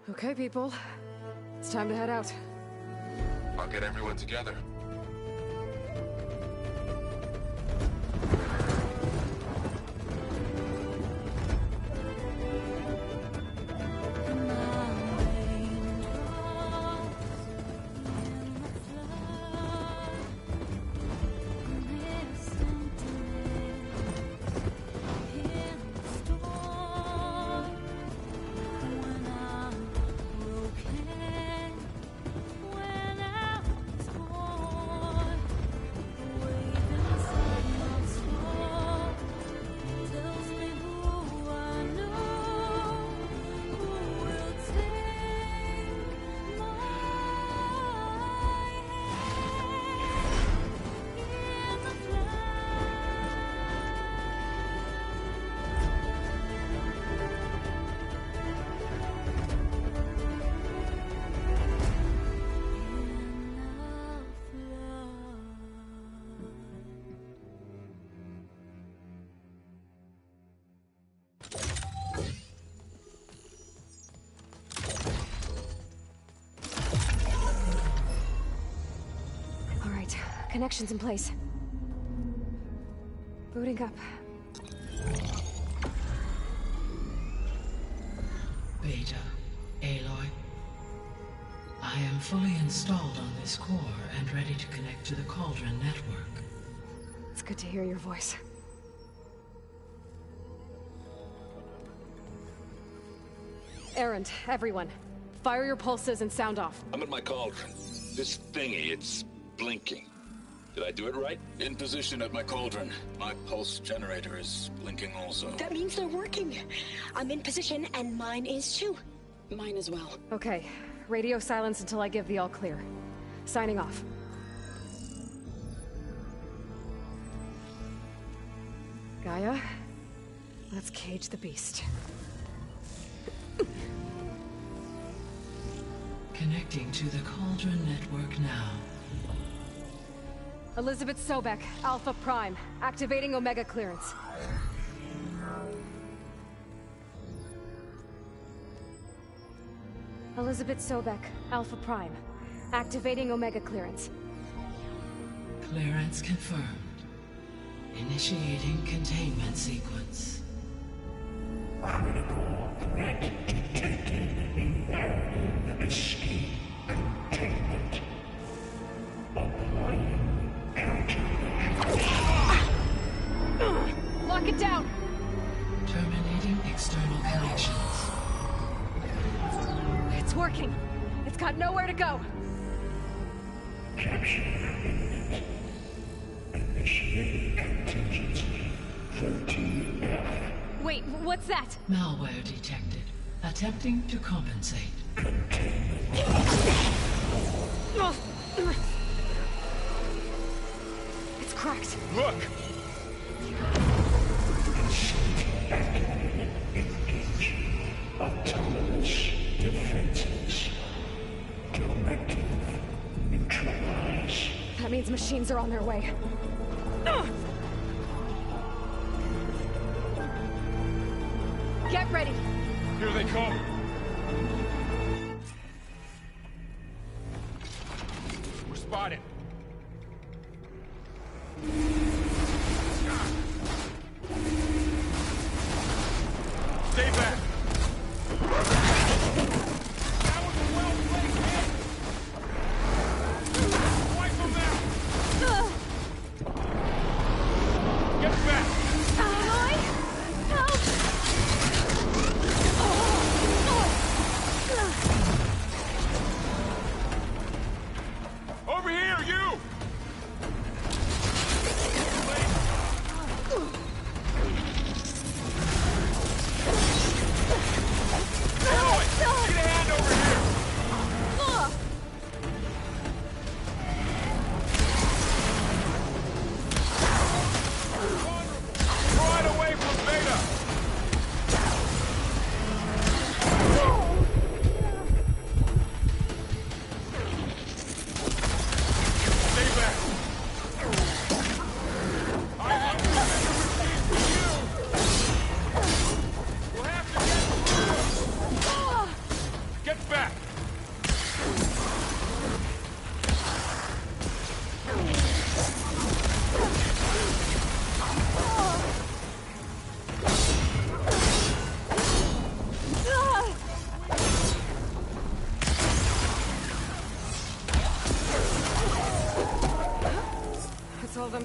Okay, people. It's time to head out. I'll get everyone together. Connections in place. Booting up. Beta, Aloy. I am fully installed on this core and ready to connect to the Cauldron network. It's good to hear your voice. Errand, everyone. Fire your pulses and sound off. I'm at my cauldron. This thingy, it's blinking. Did I do it right? In position at my cauldron. My pulse generator is blinking also. That means they're working. I'm in position, and mine is too. Mine as well. Okay. Radio silence until I give the all clear. Signing off. Gaia, let's cage the beast. Connecting to the Cauldron network now. Elizabeth Sobek, Alpha Prime, activating Omega clearance. Elizabeth Sobek, Alpha Prime, activating Omega clearance. Clearance confirmed. Initiating containment sequence. Critical threat detected. Imperative escape containment. Applying Lock it down! Terminating external connections. It's working. It's got nowhere to go. Capture imminent. Initiating contingency 13F. Wait, what's that? Malware detected. Attempting to compensate. It's cracked. Look! Engage. Autonomous defenses. Directive. Neutralize. That means machines are on their way. Get ready. Here they come. We're spotted. Stay back. That was a well-placed hit. Wipe them out. Get back. Aloy? Help!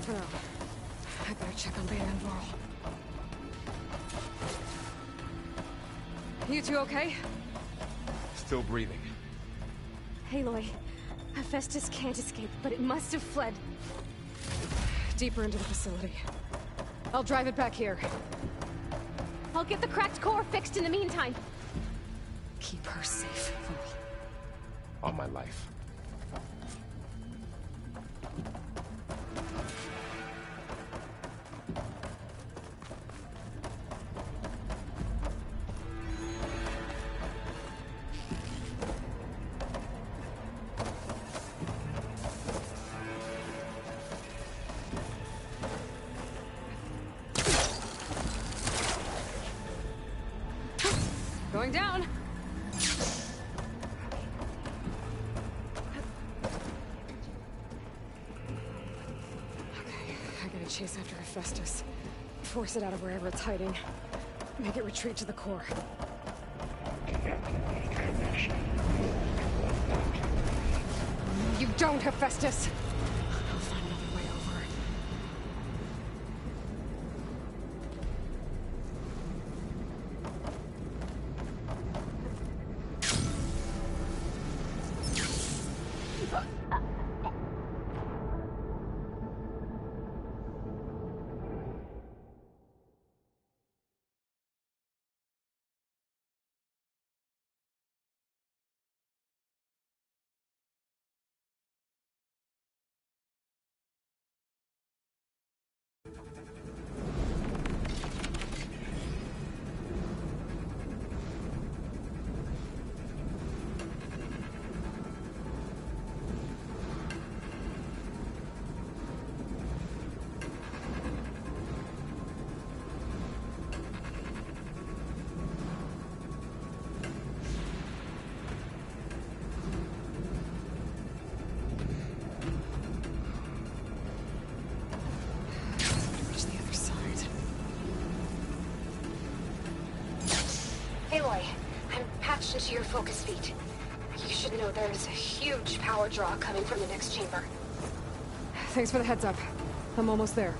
for now. I better check on Beta and Laurel. You two okay? Still breathing. Aloy, Hephaestus can't escape, but it must have fled. Deeper into the facility. I'll drive it back here. I'll get the cracked core fixed in the meantime. Keep her safe, Laurel. On my life. Going down. Okay, I gotta chase after Hephaestus. Force it out of wherever it's hiding. Make it retreat to the core. You don't, Hephaestus! I'll find another way over. Aloy, I'm patched into your focus feed. You should know there's a huge power draw coming from the next chamber. Thanks for the heads up. I'm almost there.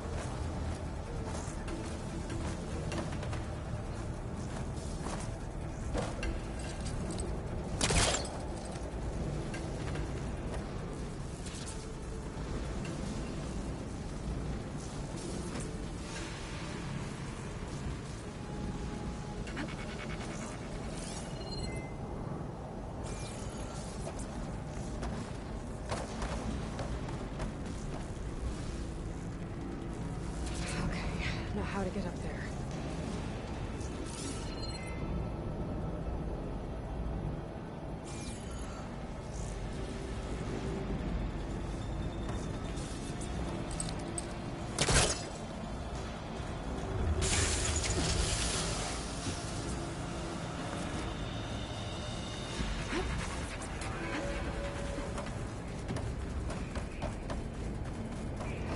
Now how to get up there.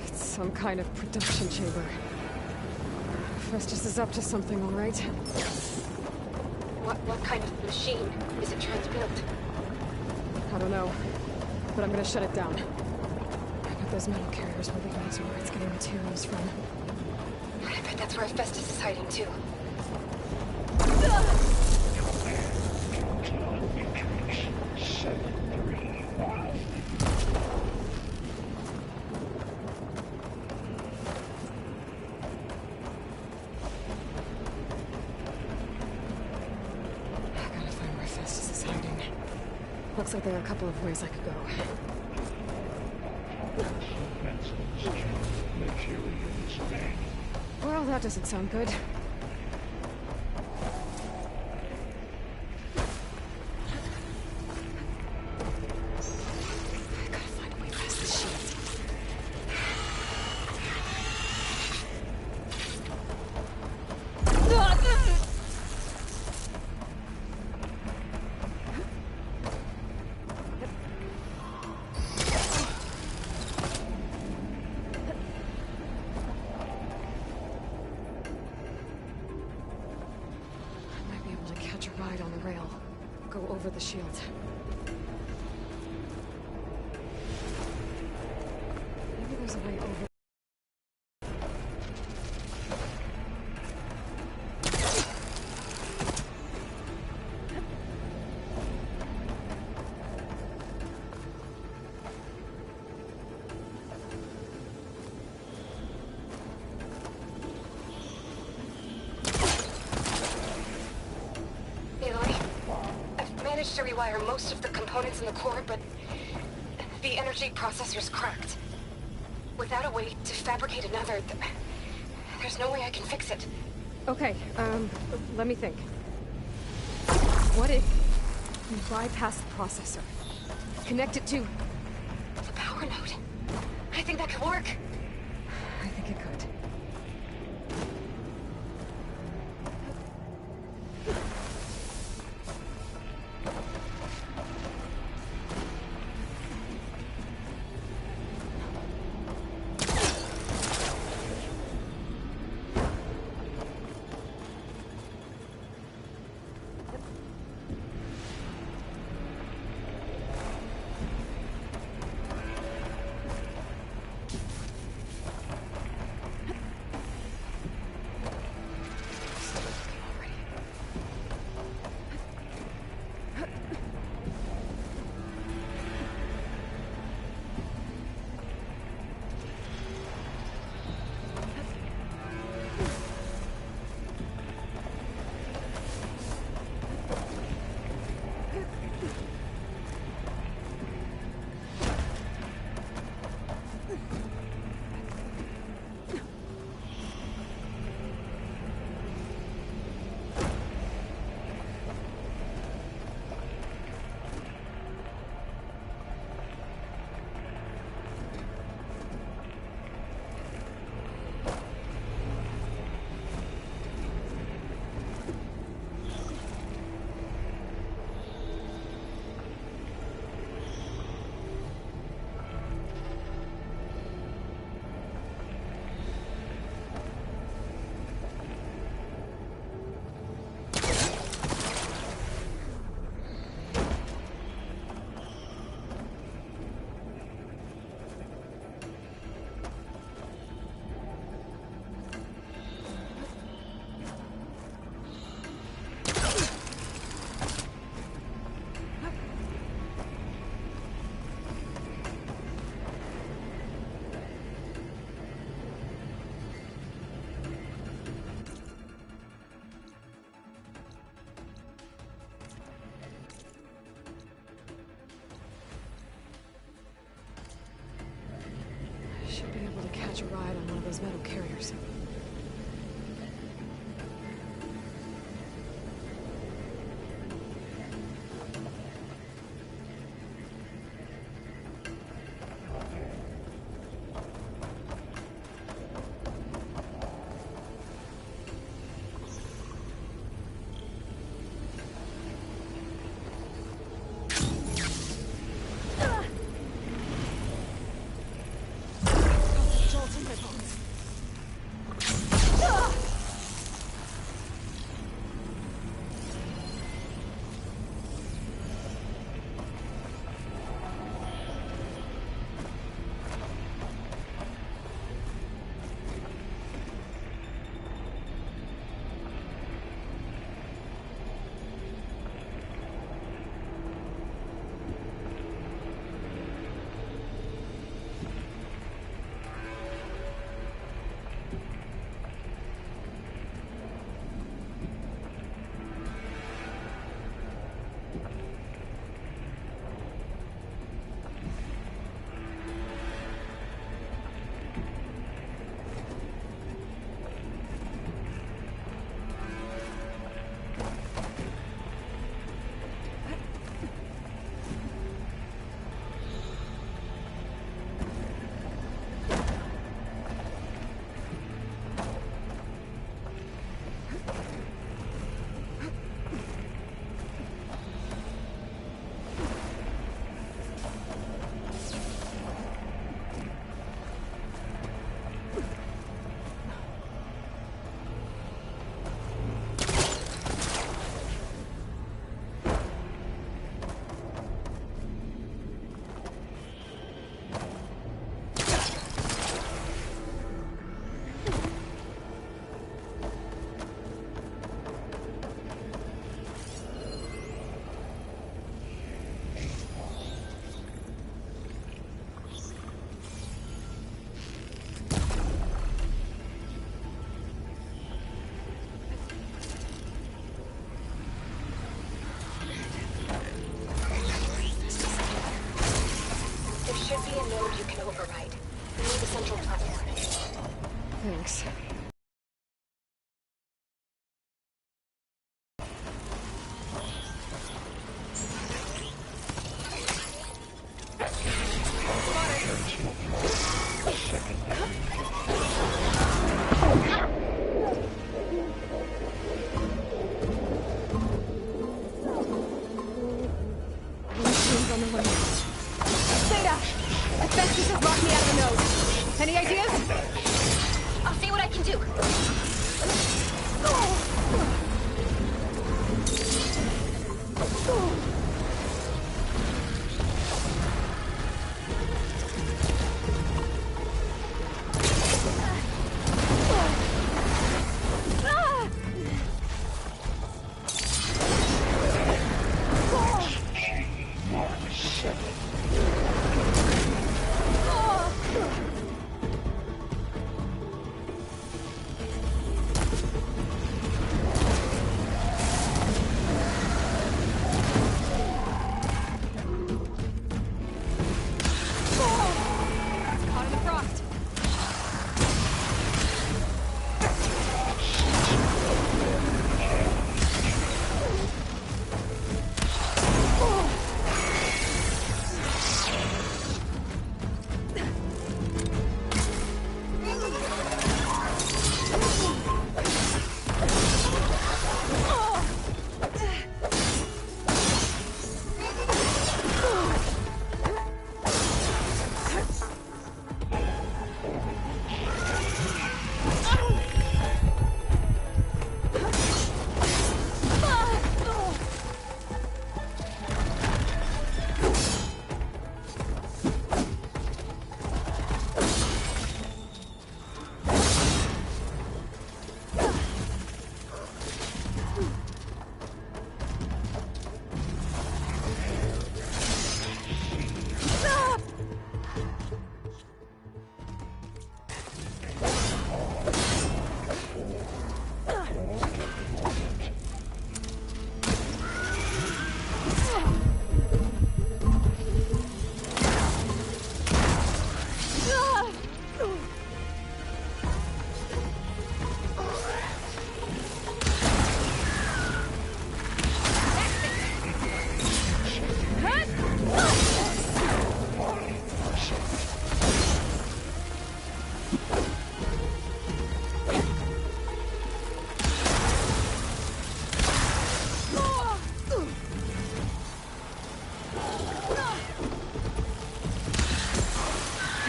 It's some kind of production chamber. Festus is up to something, all right. What kind of machine is it trying to build? I don't know, but I'm gonna shut it down. I bet those metal carriers will lead me to where it's getting materials from. I bet that's where Festus is hiding too. Looks like there are a couple of ways I could go. Well, that doesn't sound good. Ride on the rail. Go over the shield. Maybe there's a way over. managed to rewire most of the components in the core, but the energy processor's cracked. Without a way to fabricate another, there's no way I can fix it. Okay, let me think. What if you bypass the processor? Connect it to the power node? I think that could work. I think it could. Should be able to catch a ride on one of those metal carriers. Jolt in my bones. override. We need the central platform. Thanks. Machines on the way. Zeta! Asbestos has locked me out of the node. Any ideas? I'll see what I can do. Caught in the frost.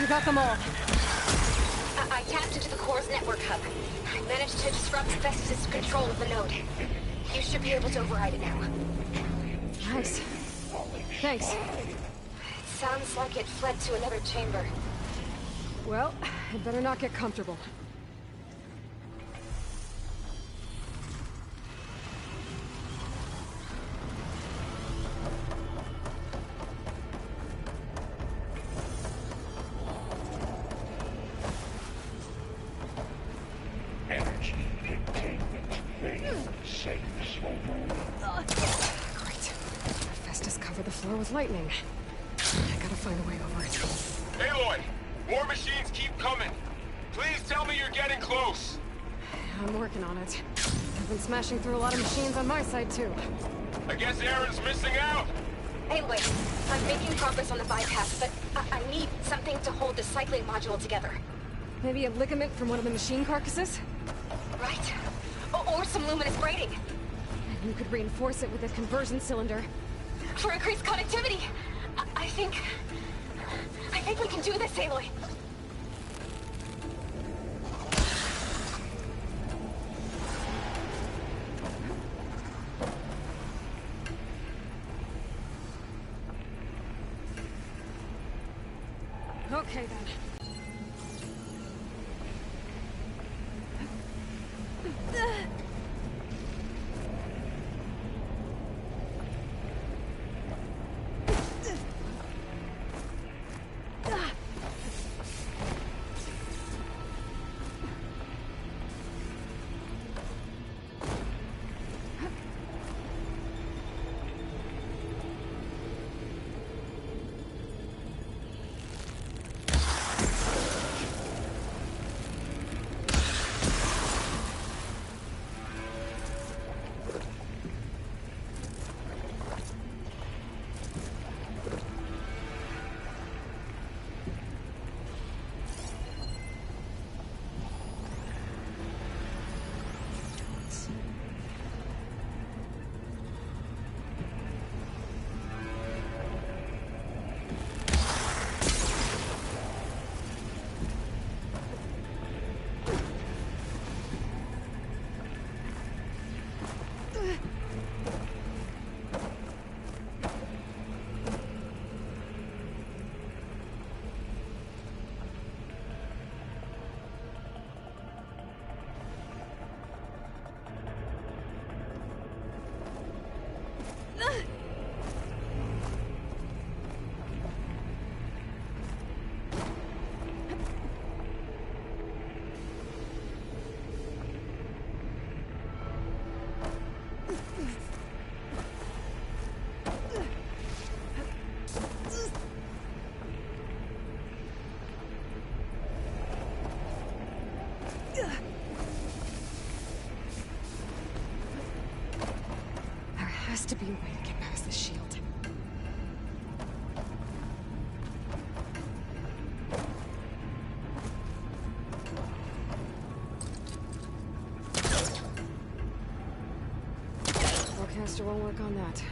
I got them all. I tapped into the core's network hub. I managed to disrupt Festus' control of the node. You should be able to override it now. Nice. Thanks. It sounds like it fled to another chamber. Well, I'd better not get comfortable. Energy containment vein safe. Great. Festus covered the floor with lightning. I gotta find a way over it. Aloy! More machines keep coming! Please tell me you're getting close! I'm working on it. I've been smashing through a lot of machines on my side, too. I guess Aaron's missing out! Anyway, I'm making progress on the bypass, but I need something to hold the cycling module together. Maybe a ligament from one of the machine carcasses? Right. Or some luminous braiding. And you could reinforce it with a conversion cylinder. For increased connectivity! I think we can do this, Aloy. Okay, then. Booster won't work on that.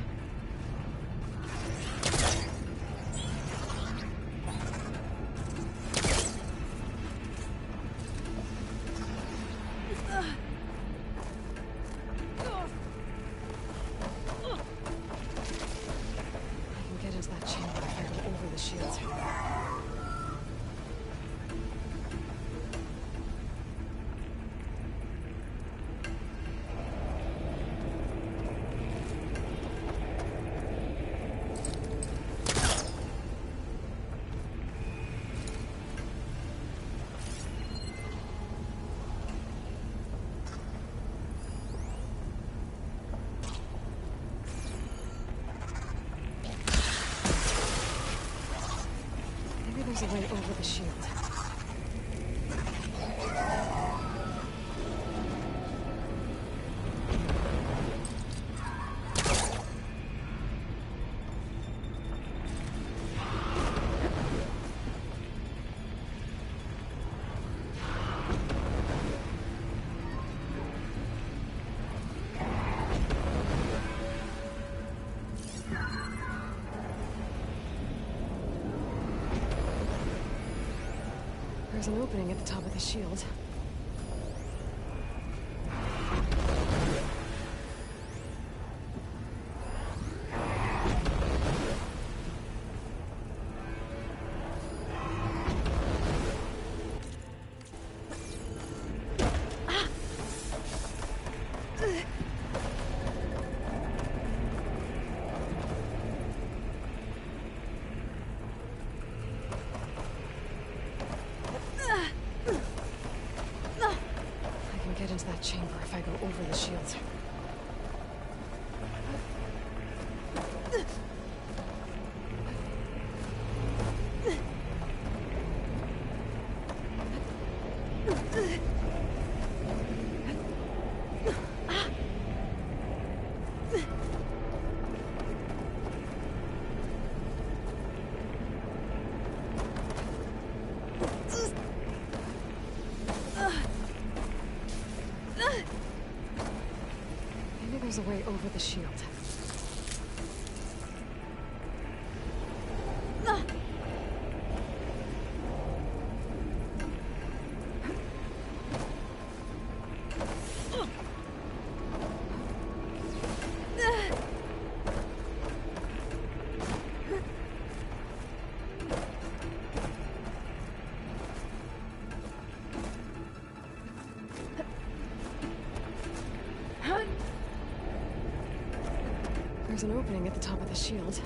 I can get into that chamber if I go over the shield. There's a way over the shield. There's an opening at the top of the shield. Get into that chamber if I go over the shield. Maybe there's a way over the shield. There's an opening at the top of the shield.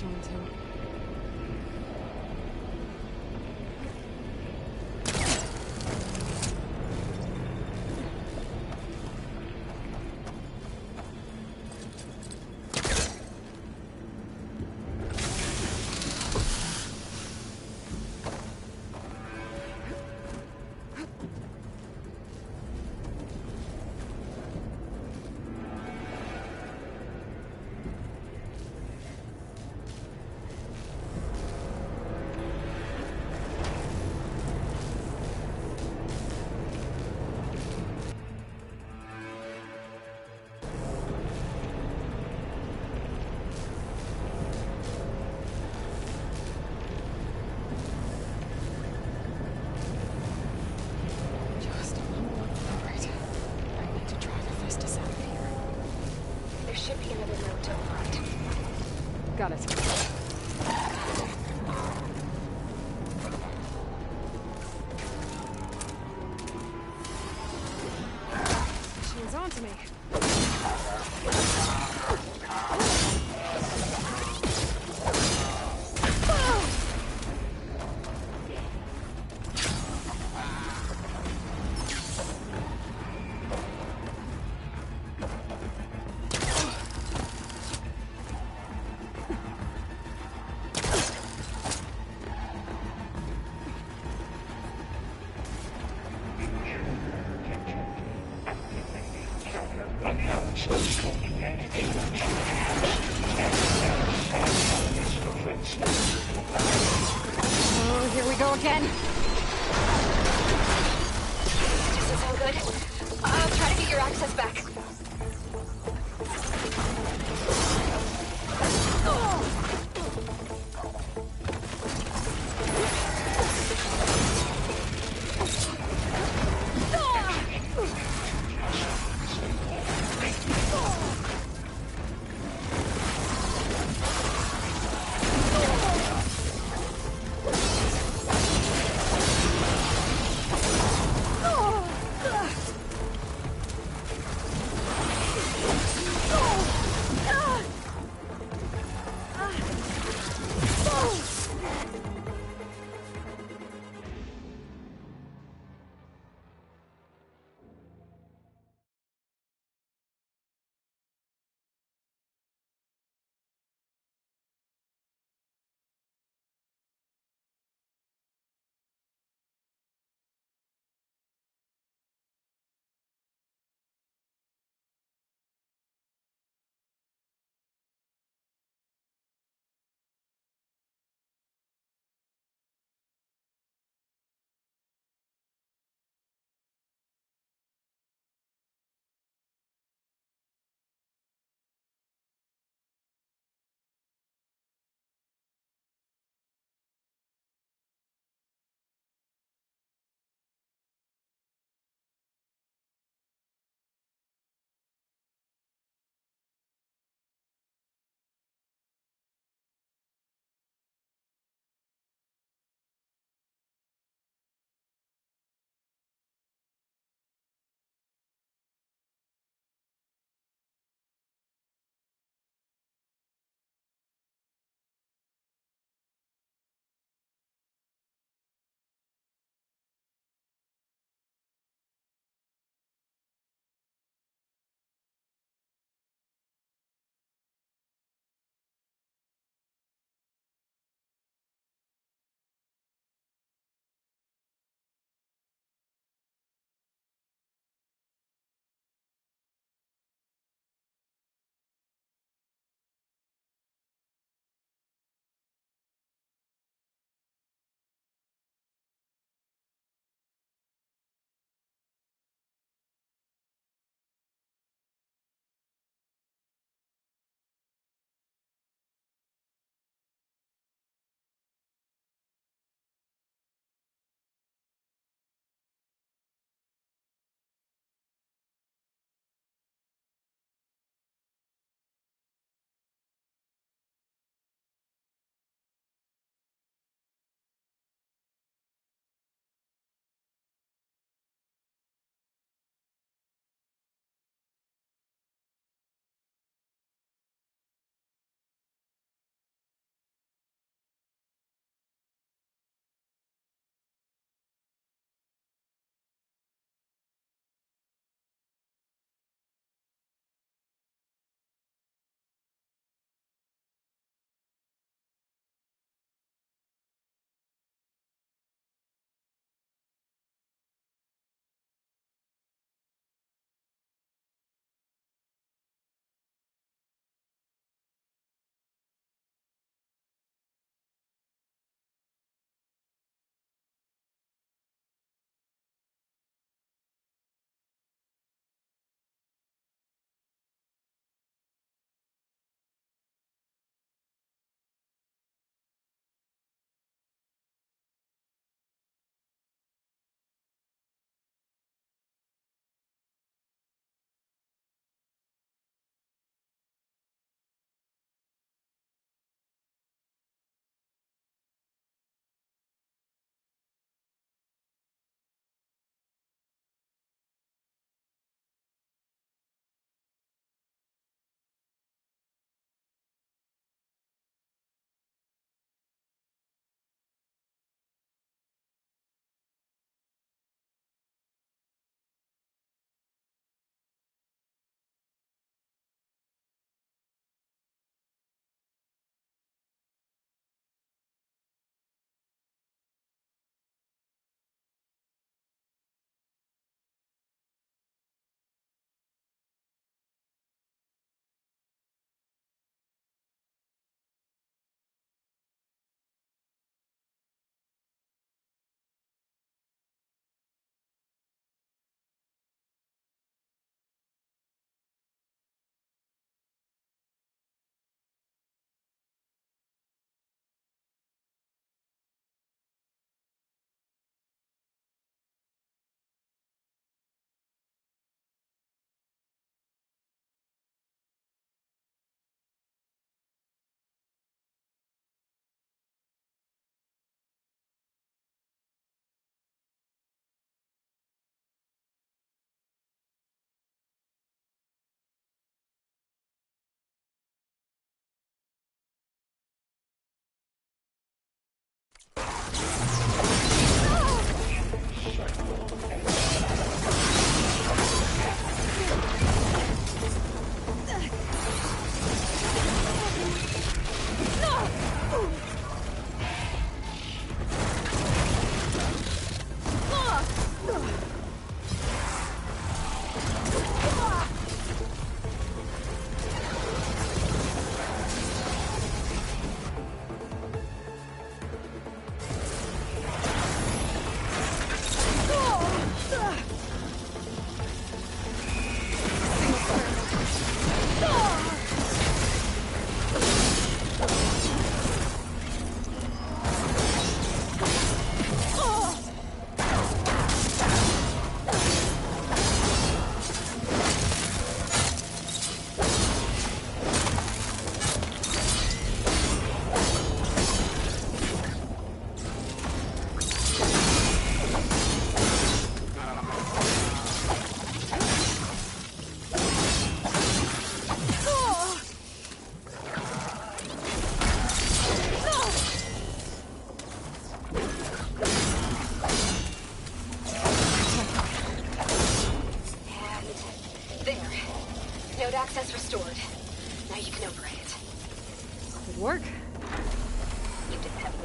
chilling too. Should be another note to the front. Got it. Machine's on to me. Oh, here we go again. Does it sound good? I'll try to get your access back.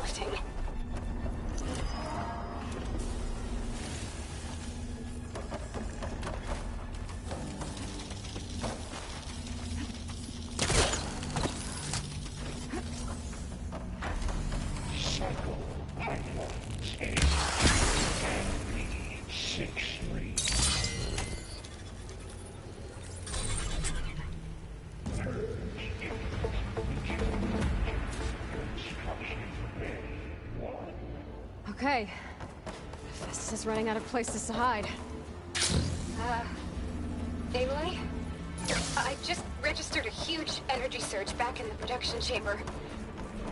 exhausting. Okay. Festus is running out of places to hide. Aloy? I just registered a huge energy surge back in the production chamber.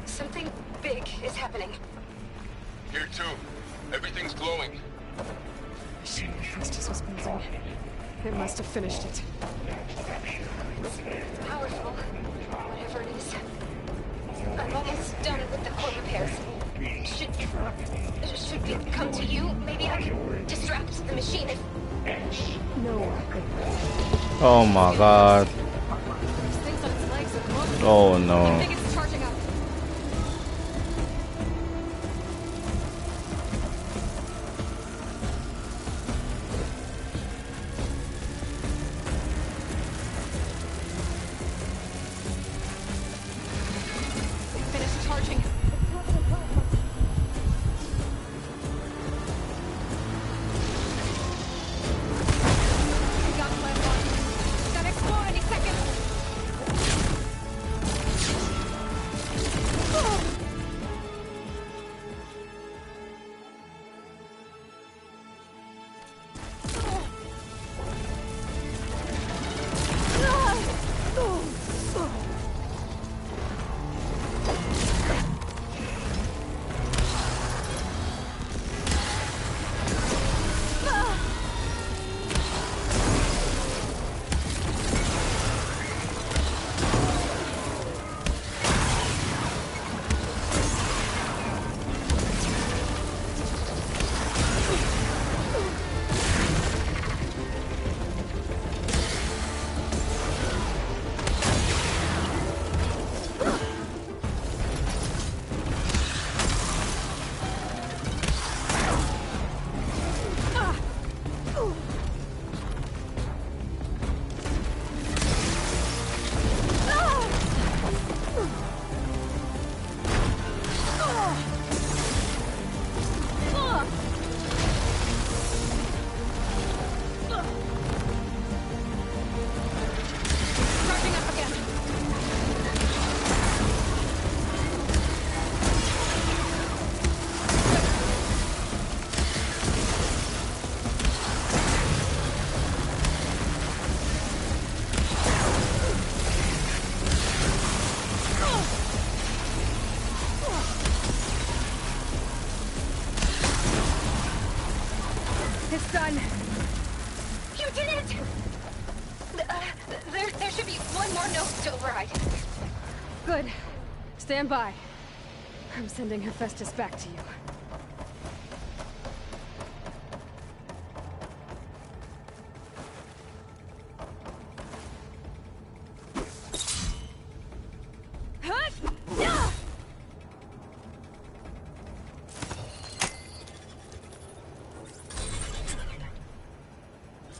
Something big is happening. Here too. Everything's glowing. The machine Festus was building. It must have finished it. It's powerful, whatever it is. I'm almost done with the core repairs. Should we come to you? Maybe I can distract the machine if... No. Oh my god. Oh no. I think it's charging up. Finished charging. It's done. You did it! There should be one more node to override. Good. Stand by. I'm sending Hephaestus back to you.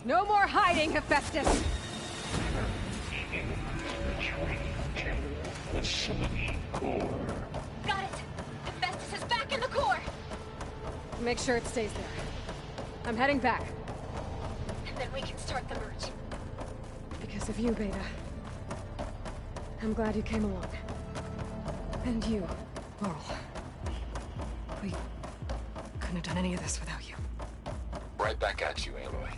No more hiding, Hephaestus! Got it! Hephaestus is back in the core! Make sure it stays there. I'm heading back. And then we can start the merge. Because of you, Beta. I'm glad you came along. And you, Laurel. We couldn't have done any of this without you. Right back at you, Aloy.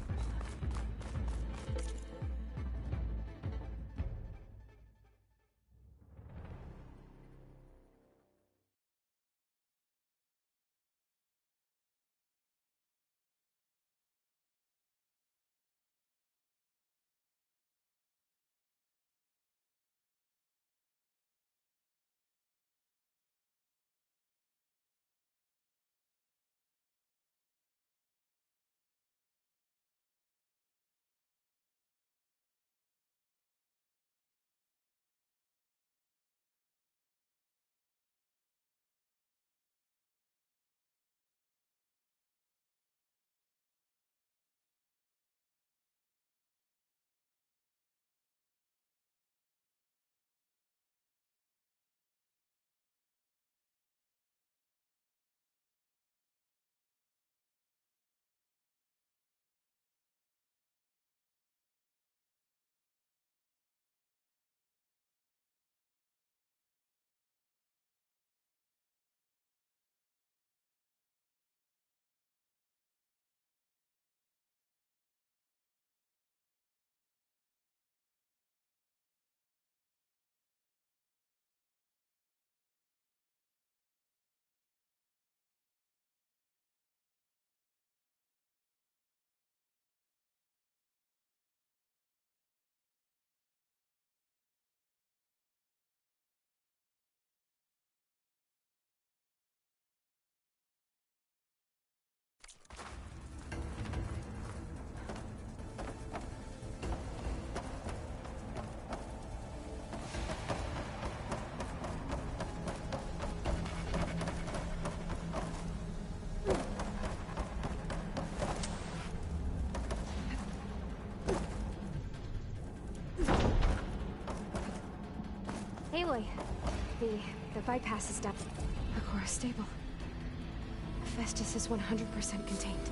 Aloy, the bypass is down. The core is stable. Hephaestus is 100% contained.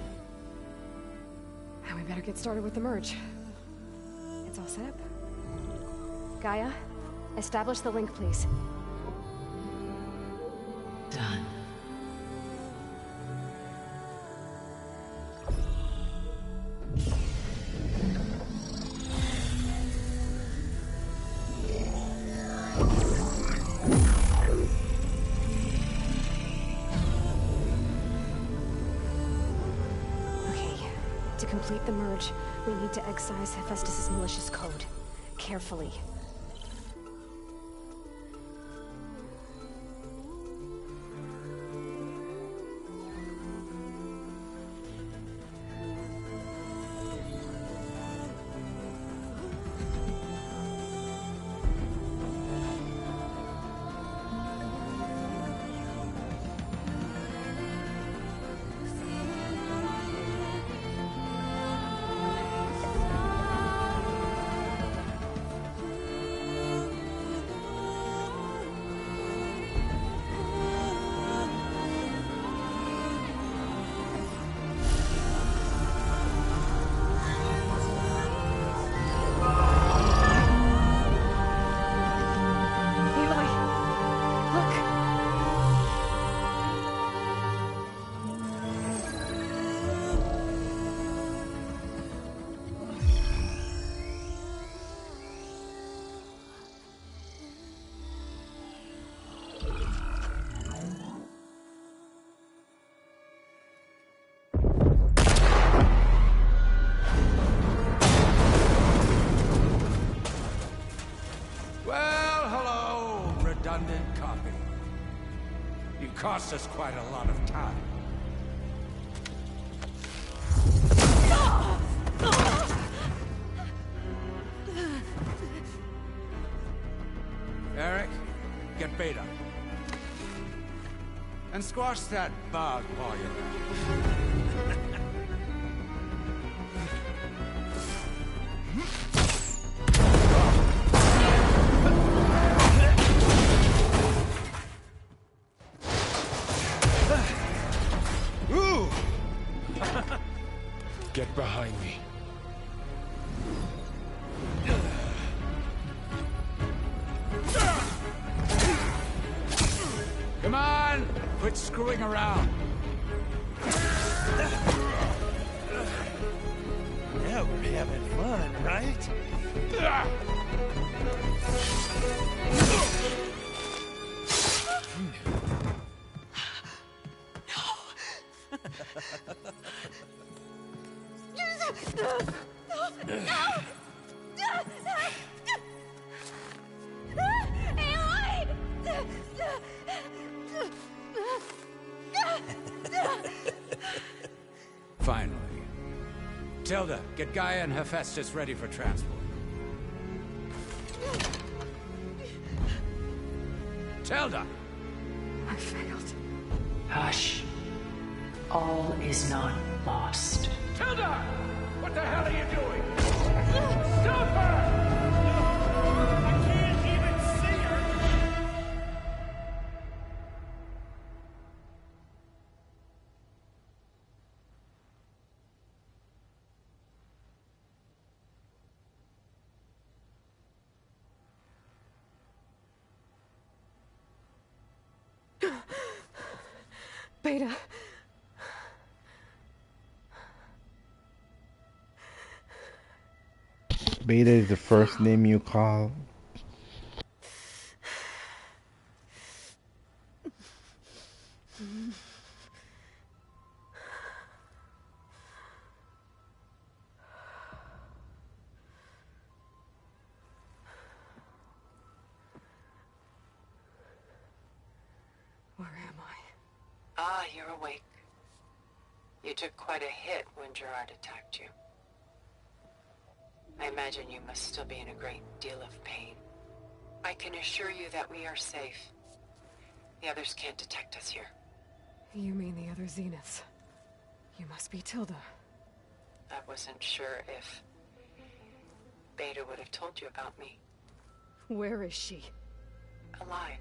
And we better get started with the merge. It's all set up. Gaia, establish the link, please. Done. To complete the merge, we need to excise Hephaestus' malicious code. Carefully. Redundant copy. You cost us quite a lot of time. Eric, get Beta. And squash that bug while you're at it. Get behind me. Come on! Quit screwing around. Now we're having fun, right? Finally. Tilda, get Gaia and Hephaestus ready for transport. Tilda! I failed. Hush. All is not lost. Tilda! What the hell are you doing? Stop her! I can't even see her! Beta. Beta is the first name you call. Where am I? Ah, you're awake. You took quite a hit when Gerard attacked you. I imagine you must still be in a great deal of pain. I can assure you that we are safe. The others can't detect us here. You mean the other Zeniths? You must be Tilda. I wasn't sure if Beta would have told you about me. Where is she? alive.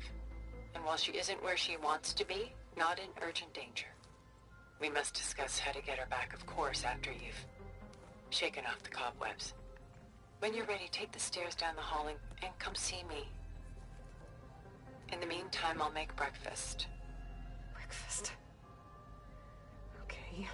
And while she isn't where she wants to be, not in urgent danger. We must discuss how to get her back, of course, after you've shaken off the cobwebs. When you're ready, take the stairs down the hall and come see me. In the meantime, I'll make breakfast. Breakfast. Okay.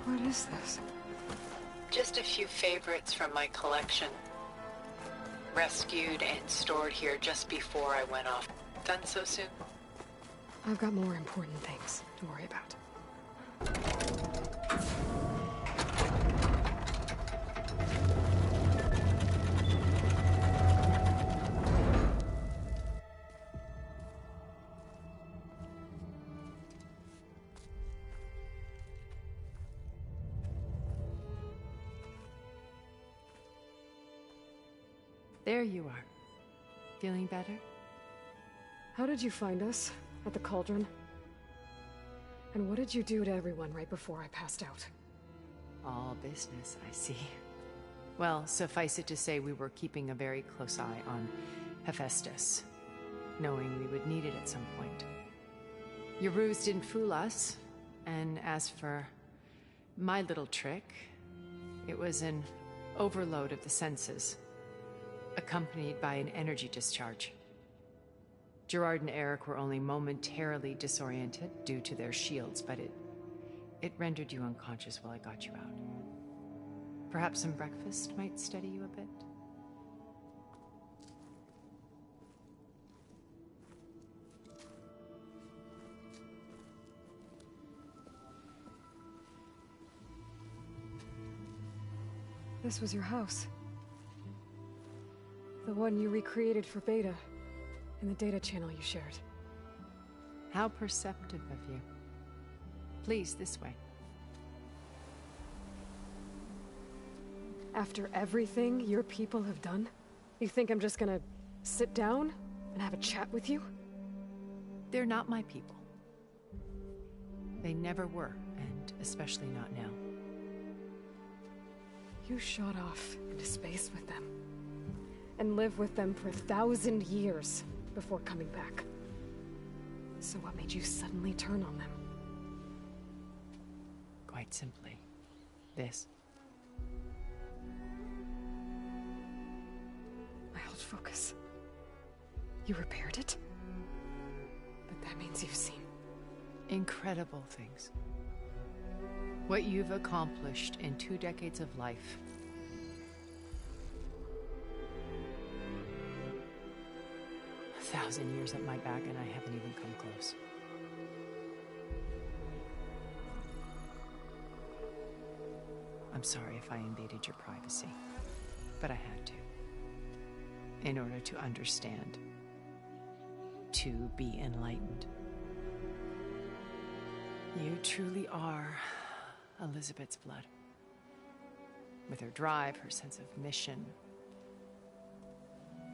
What is this? Just a few favorites from my collection. Rescued and stored here just before I went off. Done so soon? I've got more important things to worry about. There you are. Feeling better? How did you find us? At the cauldron? And what did you do to everyone right before I passed out? All business, I see. Well, suffice it to say we were keeping a very close eye on Hephaestus, knowing we would need it at some point. Your ruse didn't fool us, and as for my little trick, it was an overload of the senses, accompanied by an energy discharge. Gerard and Eric were only momentarily disoriented due to their shields, but it rendered you unconscious while I got you out. Perhaps some breakfast might steady you a bit? This was your house. The one you recreated for Beta, in the data channel you shared. How perceptive of you. Please, this way. After everything your people have done, you think I'm just gonna sit down and have a chat with you? They're not my people. They never were, and especially not now. You shot off into space with them, and lived with them for 1,000 years before coming back. So what made you suddenly turn on them? Quite simply, this. My old focus. You repaired it? But that means you've seen incredible things. What you've accomplished in 2 decades of life. A 1,000 years at my back and I haven't even come close. I'm sorry if I invaded your privacy, but I had to. In order to understand. To be enlightened. You truly are Elizabeth's blood. With her drive, her sense of mission,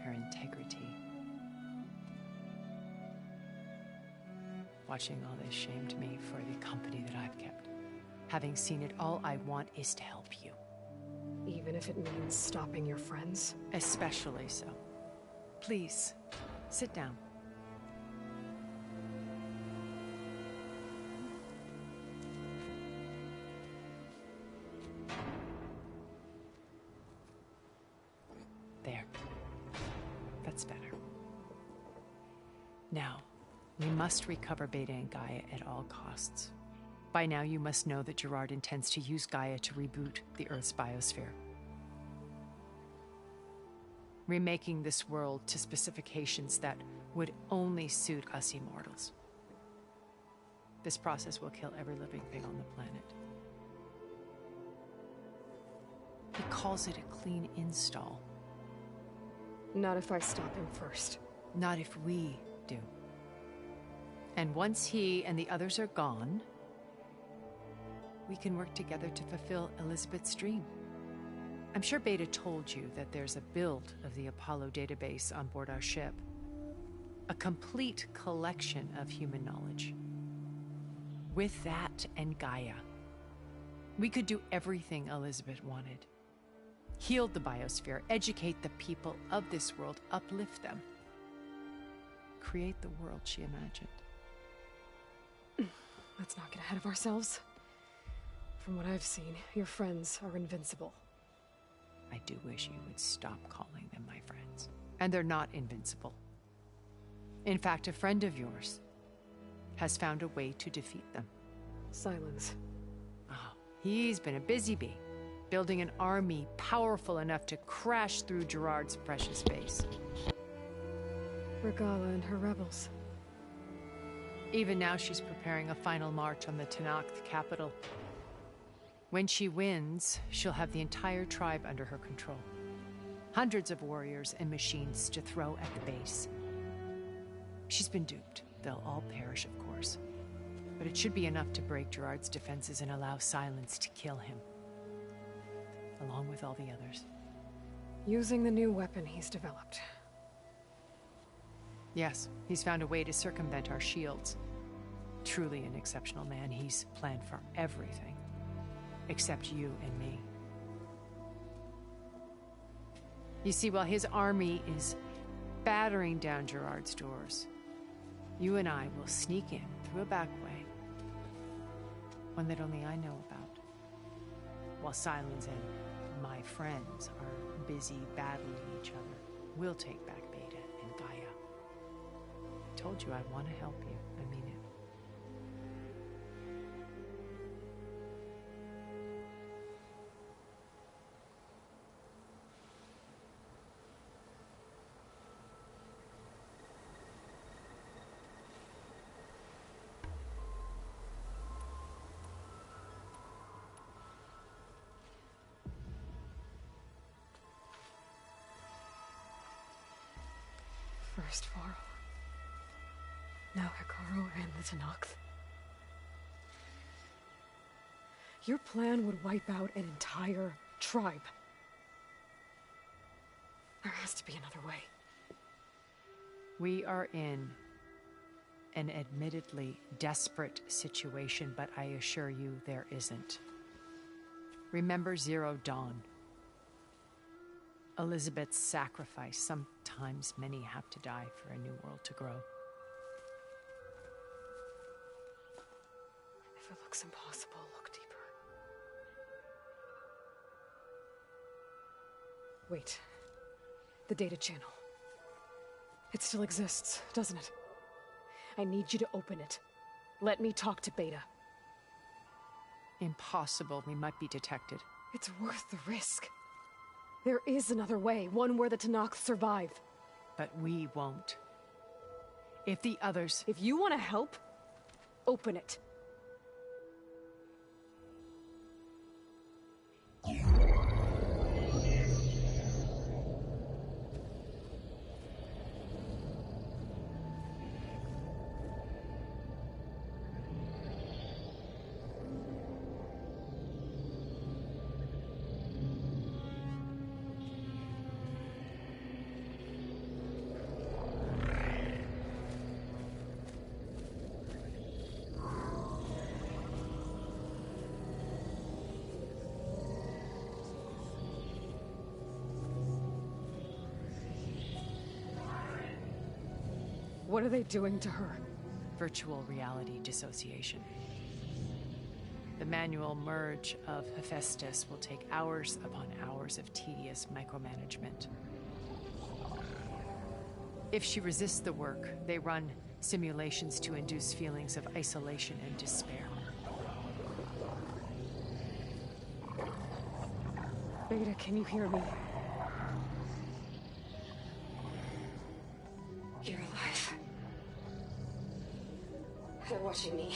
her integrity. Watching all this shamed me for the company that I've kept. Having seen it, all I want is to help you. Even if it means stopping your friends? Especially so. Please, sit down. There. That's better. Now, we must recover Beta and Gaia at all costs. By now, you must know that Gerard intends to use Gaia to reboot the Earth's biosphere. Remaking this world to specifications that would only suit us immortals. This process will kill every living thing on the planet. He calls it a clean install. Not if I stop him first. Not if we do. And once he and the others are gone, we can work together to fulfill Elizabeth's dream. I'm sure Beta told you that there's a build of the Apollo database on board our ship. A complete collection of human knowledge. With that and Gaia, we could do everything Elizabeth wanted. Heal the biosphere, educate the people of this world, uplift them. Create the world she imagined. Let's not get ahead of ourselves. From what I've seen, your friends are invincible. I do wish you would stop calling them my friends. And they're not invincible. In fact, a friend of yours has found a way to defeat them. Silence. Oh, he's been a busy bee, building an army powerful enough to crash through Gerard's precious base. Regala and her rebels. Even now, she's preparing a final march on the Tenakth capital. When she wins, she'll have the entire tribe under her control. Hundreds of warriors and machines to throw at the base. She's been duped. They'll all perish, of course. But it should be enough to break Gerard's defenses and allow Silence to kill him. Along with all the others. Using the new weapon he's developed. Yes, he's found a way to circumvent our shields. Truly an exceptional man. He's planned for everything. Except you and me. You see, while his army is battering down Gerard's doors, you and I will sneak in through a back way. One that only I know about. While Silence and my friends are busy battling each other, we'll take back Beta and Gaia. I told you I want to help you. I mean it. First Varl. Now Hekarro and the Tenakth. Your plan would wipe out an entire tribe. There has to be another way. We are in an admittedly desperate situation, but I assure you there isn't. Remember Zero Dawn. Elizabeth's sacrifice. Sometimes many have to die for a new world to grow. If it looks impossible, look deeper. Wait. The data channel. It still exists, doesn't it? I need you to open it. Let me talk to Beta. Impossible. We might be detected. It's worth the risk. There is another way, one where the Tenakth survive. But we won't. If the others... If you want to help, open it. What are they doing to her? Virtual reality dissociation. The manual merge of Hephaestus will take hours upon hours of tedious micromanagement. If she resists the work, they run simulations to induce feelings of isolation and despair. Beta, can you hear me? You're alive. They're watching me.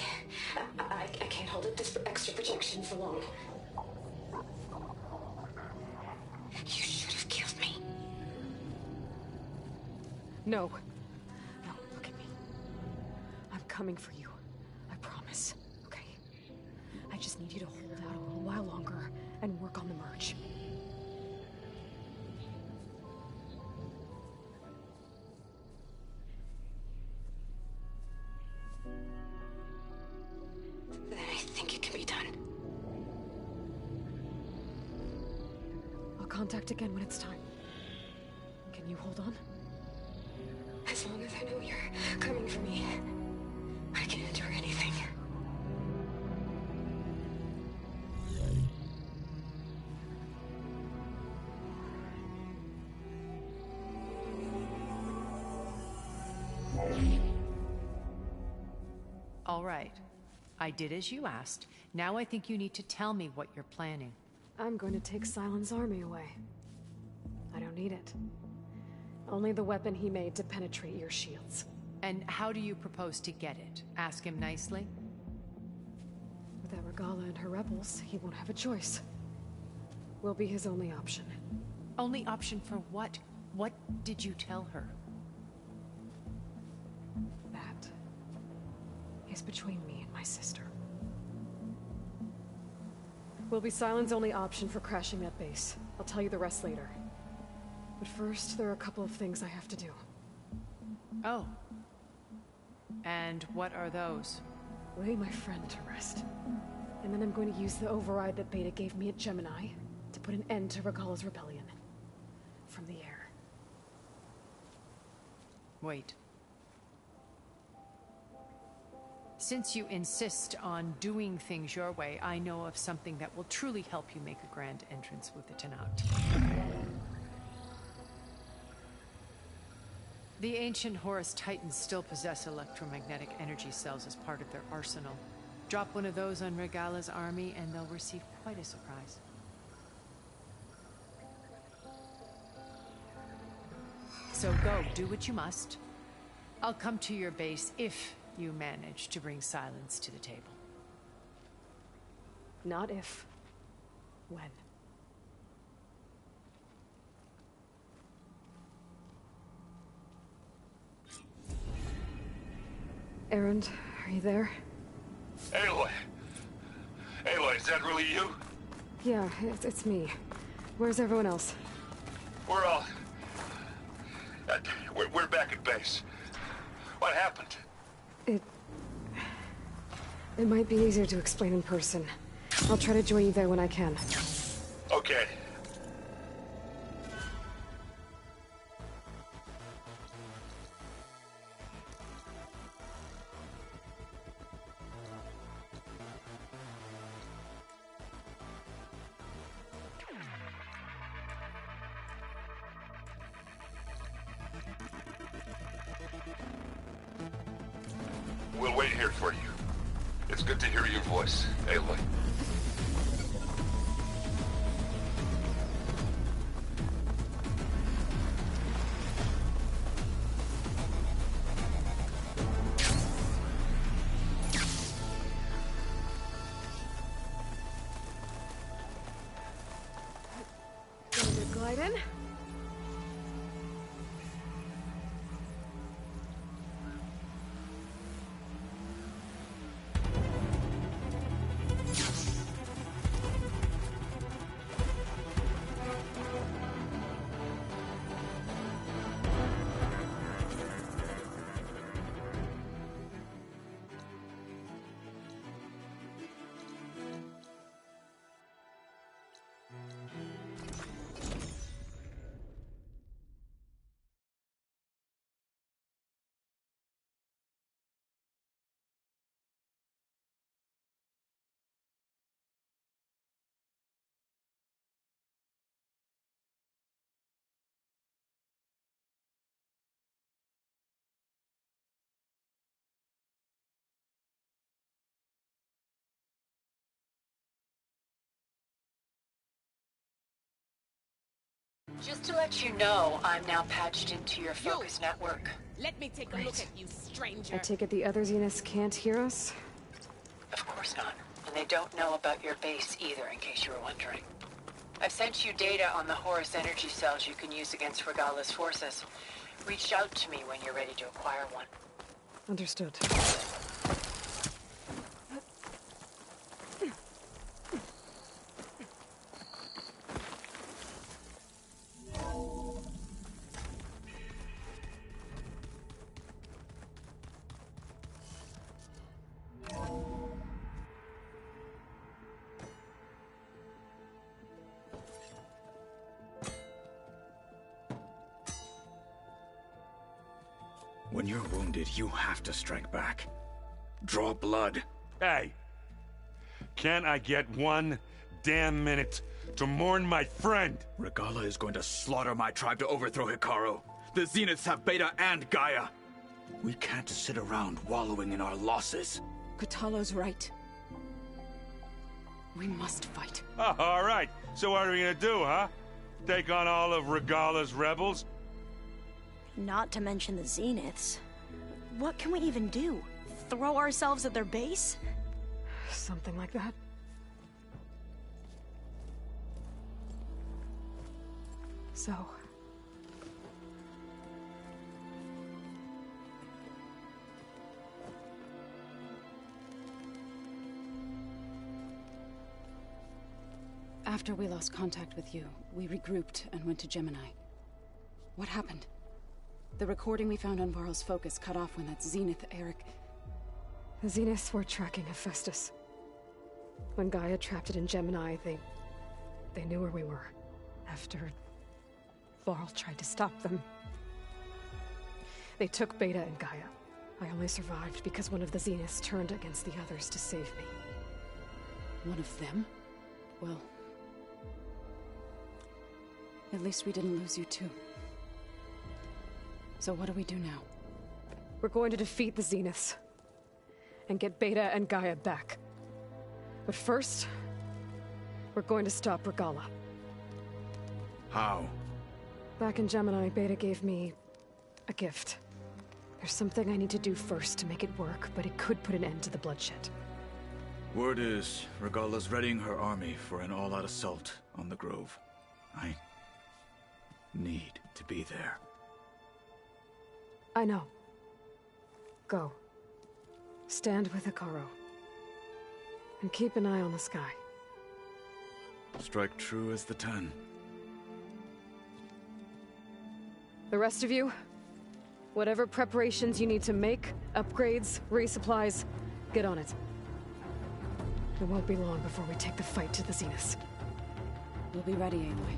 I can't hold up this extra protection for long. You should have killed me. No. No, look at me. I'm coming for you. I promise. Okay? I just need you to hold out a little while longer and work on the merge. Then I think it can be done. I'll contact again when it's time. Can you hold on? As long as I know you're coming for me, I can endure anything. All right. I did as you asked. Now I think you need to tell me what you're planning. I'm going to take Silent's army away. I don't need it. Only the weapon he made to penetrate your shields. And how do you propose to get it? Ask him nicely? Without Regala and her rebels, he won't have a choice. We'll be his only option. Only option for what? What did you tell her? That is between me and my sister. Will be Silent's only option for crashing that base. I'll tell you the rest later. But first, there are a couple of things I have to do. Oh. And what are those? Lay my friend to rest. And then I'm going to use the override that Beta gave me at Gemini to put an end to Regala's rebellion. From the air. Wait. Since you insist on doing things your way, I know of something that will truly help you make a grand entrance with the Tenat. The ancient Horus Titans still possess electromagnetic energy cells as part of their arsenal. Drop one of those on Regala's army and they'll receive quite a surprise. So go, do what you must. I'll come to your base if you manage to bring Silence to the table. Not if. When. Erend, are you there? Aloy! Aloy, is that really you? Yeah, it's me. Where's everyone else? We're all... we're back at base. What happened? It might be easier to explain in person. I'll try to join you there when I can. Okay. We'll wait here for you. It's good to hear your voice, Aloy. Glide in. Just to let you know, I'm now patched into your focus network. Let me take a look at you, stranger. I take it the other Zeniths can't hear us? Of course not. And they don't know about your base either, in case you were wondering. I've sent you data on the Horus energy cells you can use against Regala's forces. Reach out to me when you're ready to acquire one. Understood. When you're wounded, you have to strike back. Draw blood. Hey! Can't I get one damn minute to mourn my friend? Regala is going to slaughter my tribe to overthrow Hikaru. The Zeniths have Beta and Gaia. We can't sit around wallowing in our losses. Kotallo's right. We must fight. Oh, all right. So what are we gonna do, huh? Take on all of Regala's rebels? Not to mention the Zeniths. What can we even do? Throw ourselves at their base? Something like that. So... After we lost contact with you, we regrouped and went to Gemini. What happened? The recording we found on Varl's focus cut off when that Zenith Eric... The Zeniths were tracking Hephaestus. When Gaia trapped it in Gemini, they knew where we were. After Varl tried to stop them. They took Beta and Gaia. I only survived because one of the Zeniths turned against the others to save me. One of them? Well... at least we didn't lose you too. So what do we do now? We're going to defeat the Zeniths. And get Beta and Gaia back. But first... we're going to stop Regala. How? Back in Gemini, Beta gave me... a gift. There's something I need to do first to make it work, but it could put an end to the bloodshed. Word is, Regala's readying her army for an all-out assault on the Grove. I... need to be there. I know. Go. Stand with Hikaru. And keep an eye on the sky. Strike true as the 10. The rest of you, whatever preparations you need to make, upgrades, resupplies, get on it. It won't be long before we take the fight to the Zeniths. We'll be ready, Aloy.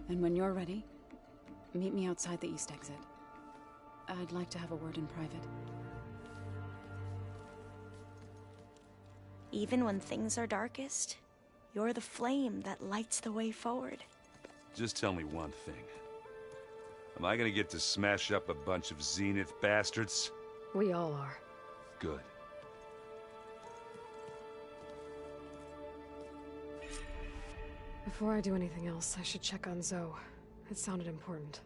And when you're ready, meet me outside the east exit. I'd like to have a word in private. Even when things are darkest, you're the flame that lights the way forward. Just tell me one thing. Am I gonna get to smash up a bunch of Zenith bastards? We all are. Good. Before I do anything else, I should check on Zoe. It sounded important.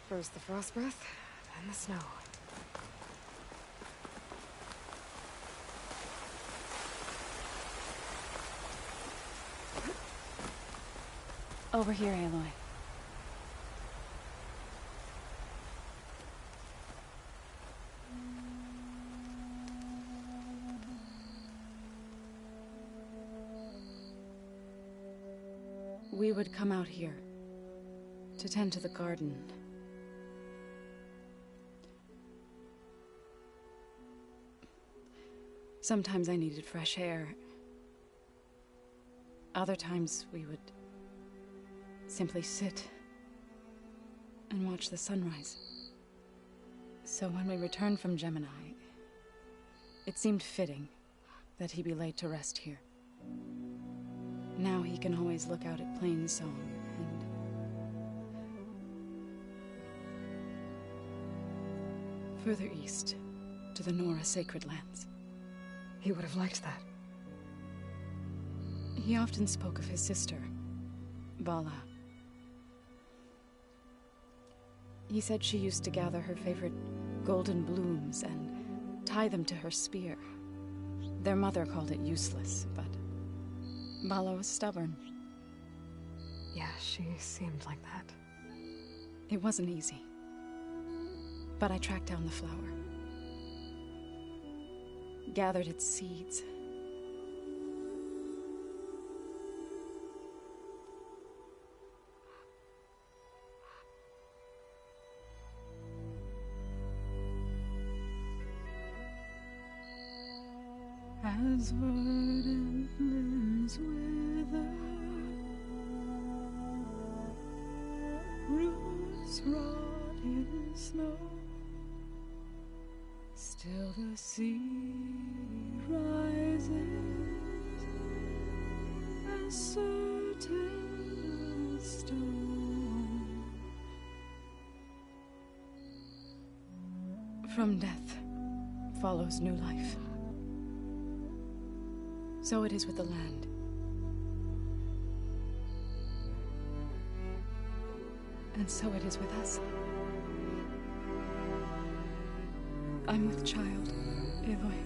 First the frost breath, then the snow. Over here, Aloy. We would come out here to tend to the garden. Sometimes I needed fresh air. Other times we would simply sit and watch the sunrise. So when we returned from Gemini, it seemed fitting that he be laid to rest here. Now he can always look out at Plainsong and... further east, to the Nora Sacred Lands. He would have liked that. He often spoke of his sister, Vala. He said she used to gather her favorite golden blooms and tie them to her spear. Their mother called it useless, but Vala was stubborn. Yeah, she seemed like that. It wasn't easy. But I tracked down the flower. Gathered its seeds. As verdant limbs wither, roots rot in snow, still the sea rises, as certain as stone. From death follows new life. So it is with the land. And so it is with us. I'm with child, Eloy.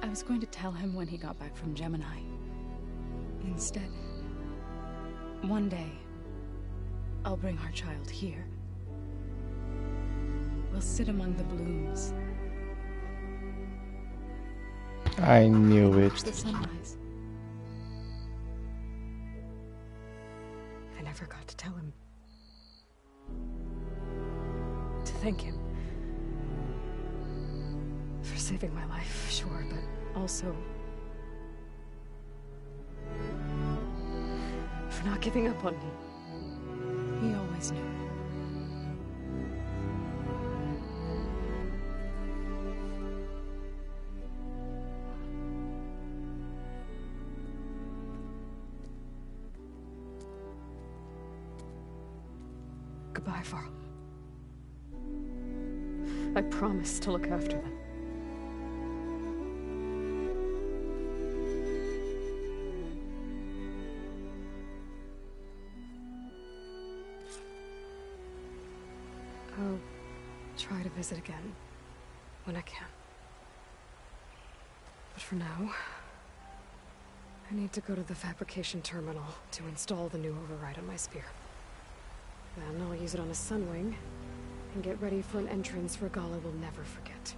I was going to tell him when he got back from Gemini. Instead, one day, I'll bring our child here. We'll sit among the blooms. I knew it. Watch the sunrise. I never got to tell him. To thank him. For saving my life, sure, but also... for not giving up on me. He always knew. Goodbye, Varl. I promise to look after them. I'll try to visit again when I can. But for now, I need to go to the fabrication terminal to install the new override on my spear. Then I'll use it on a sunwing and get ready for an entrance Regala will never forget.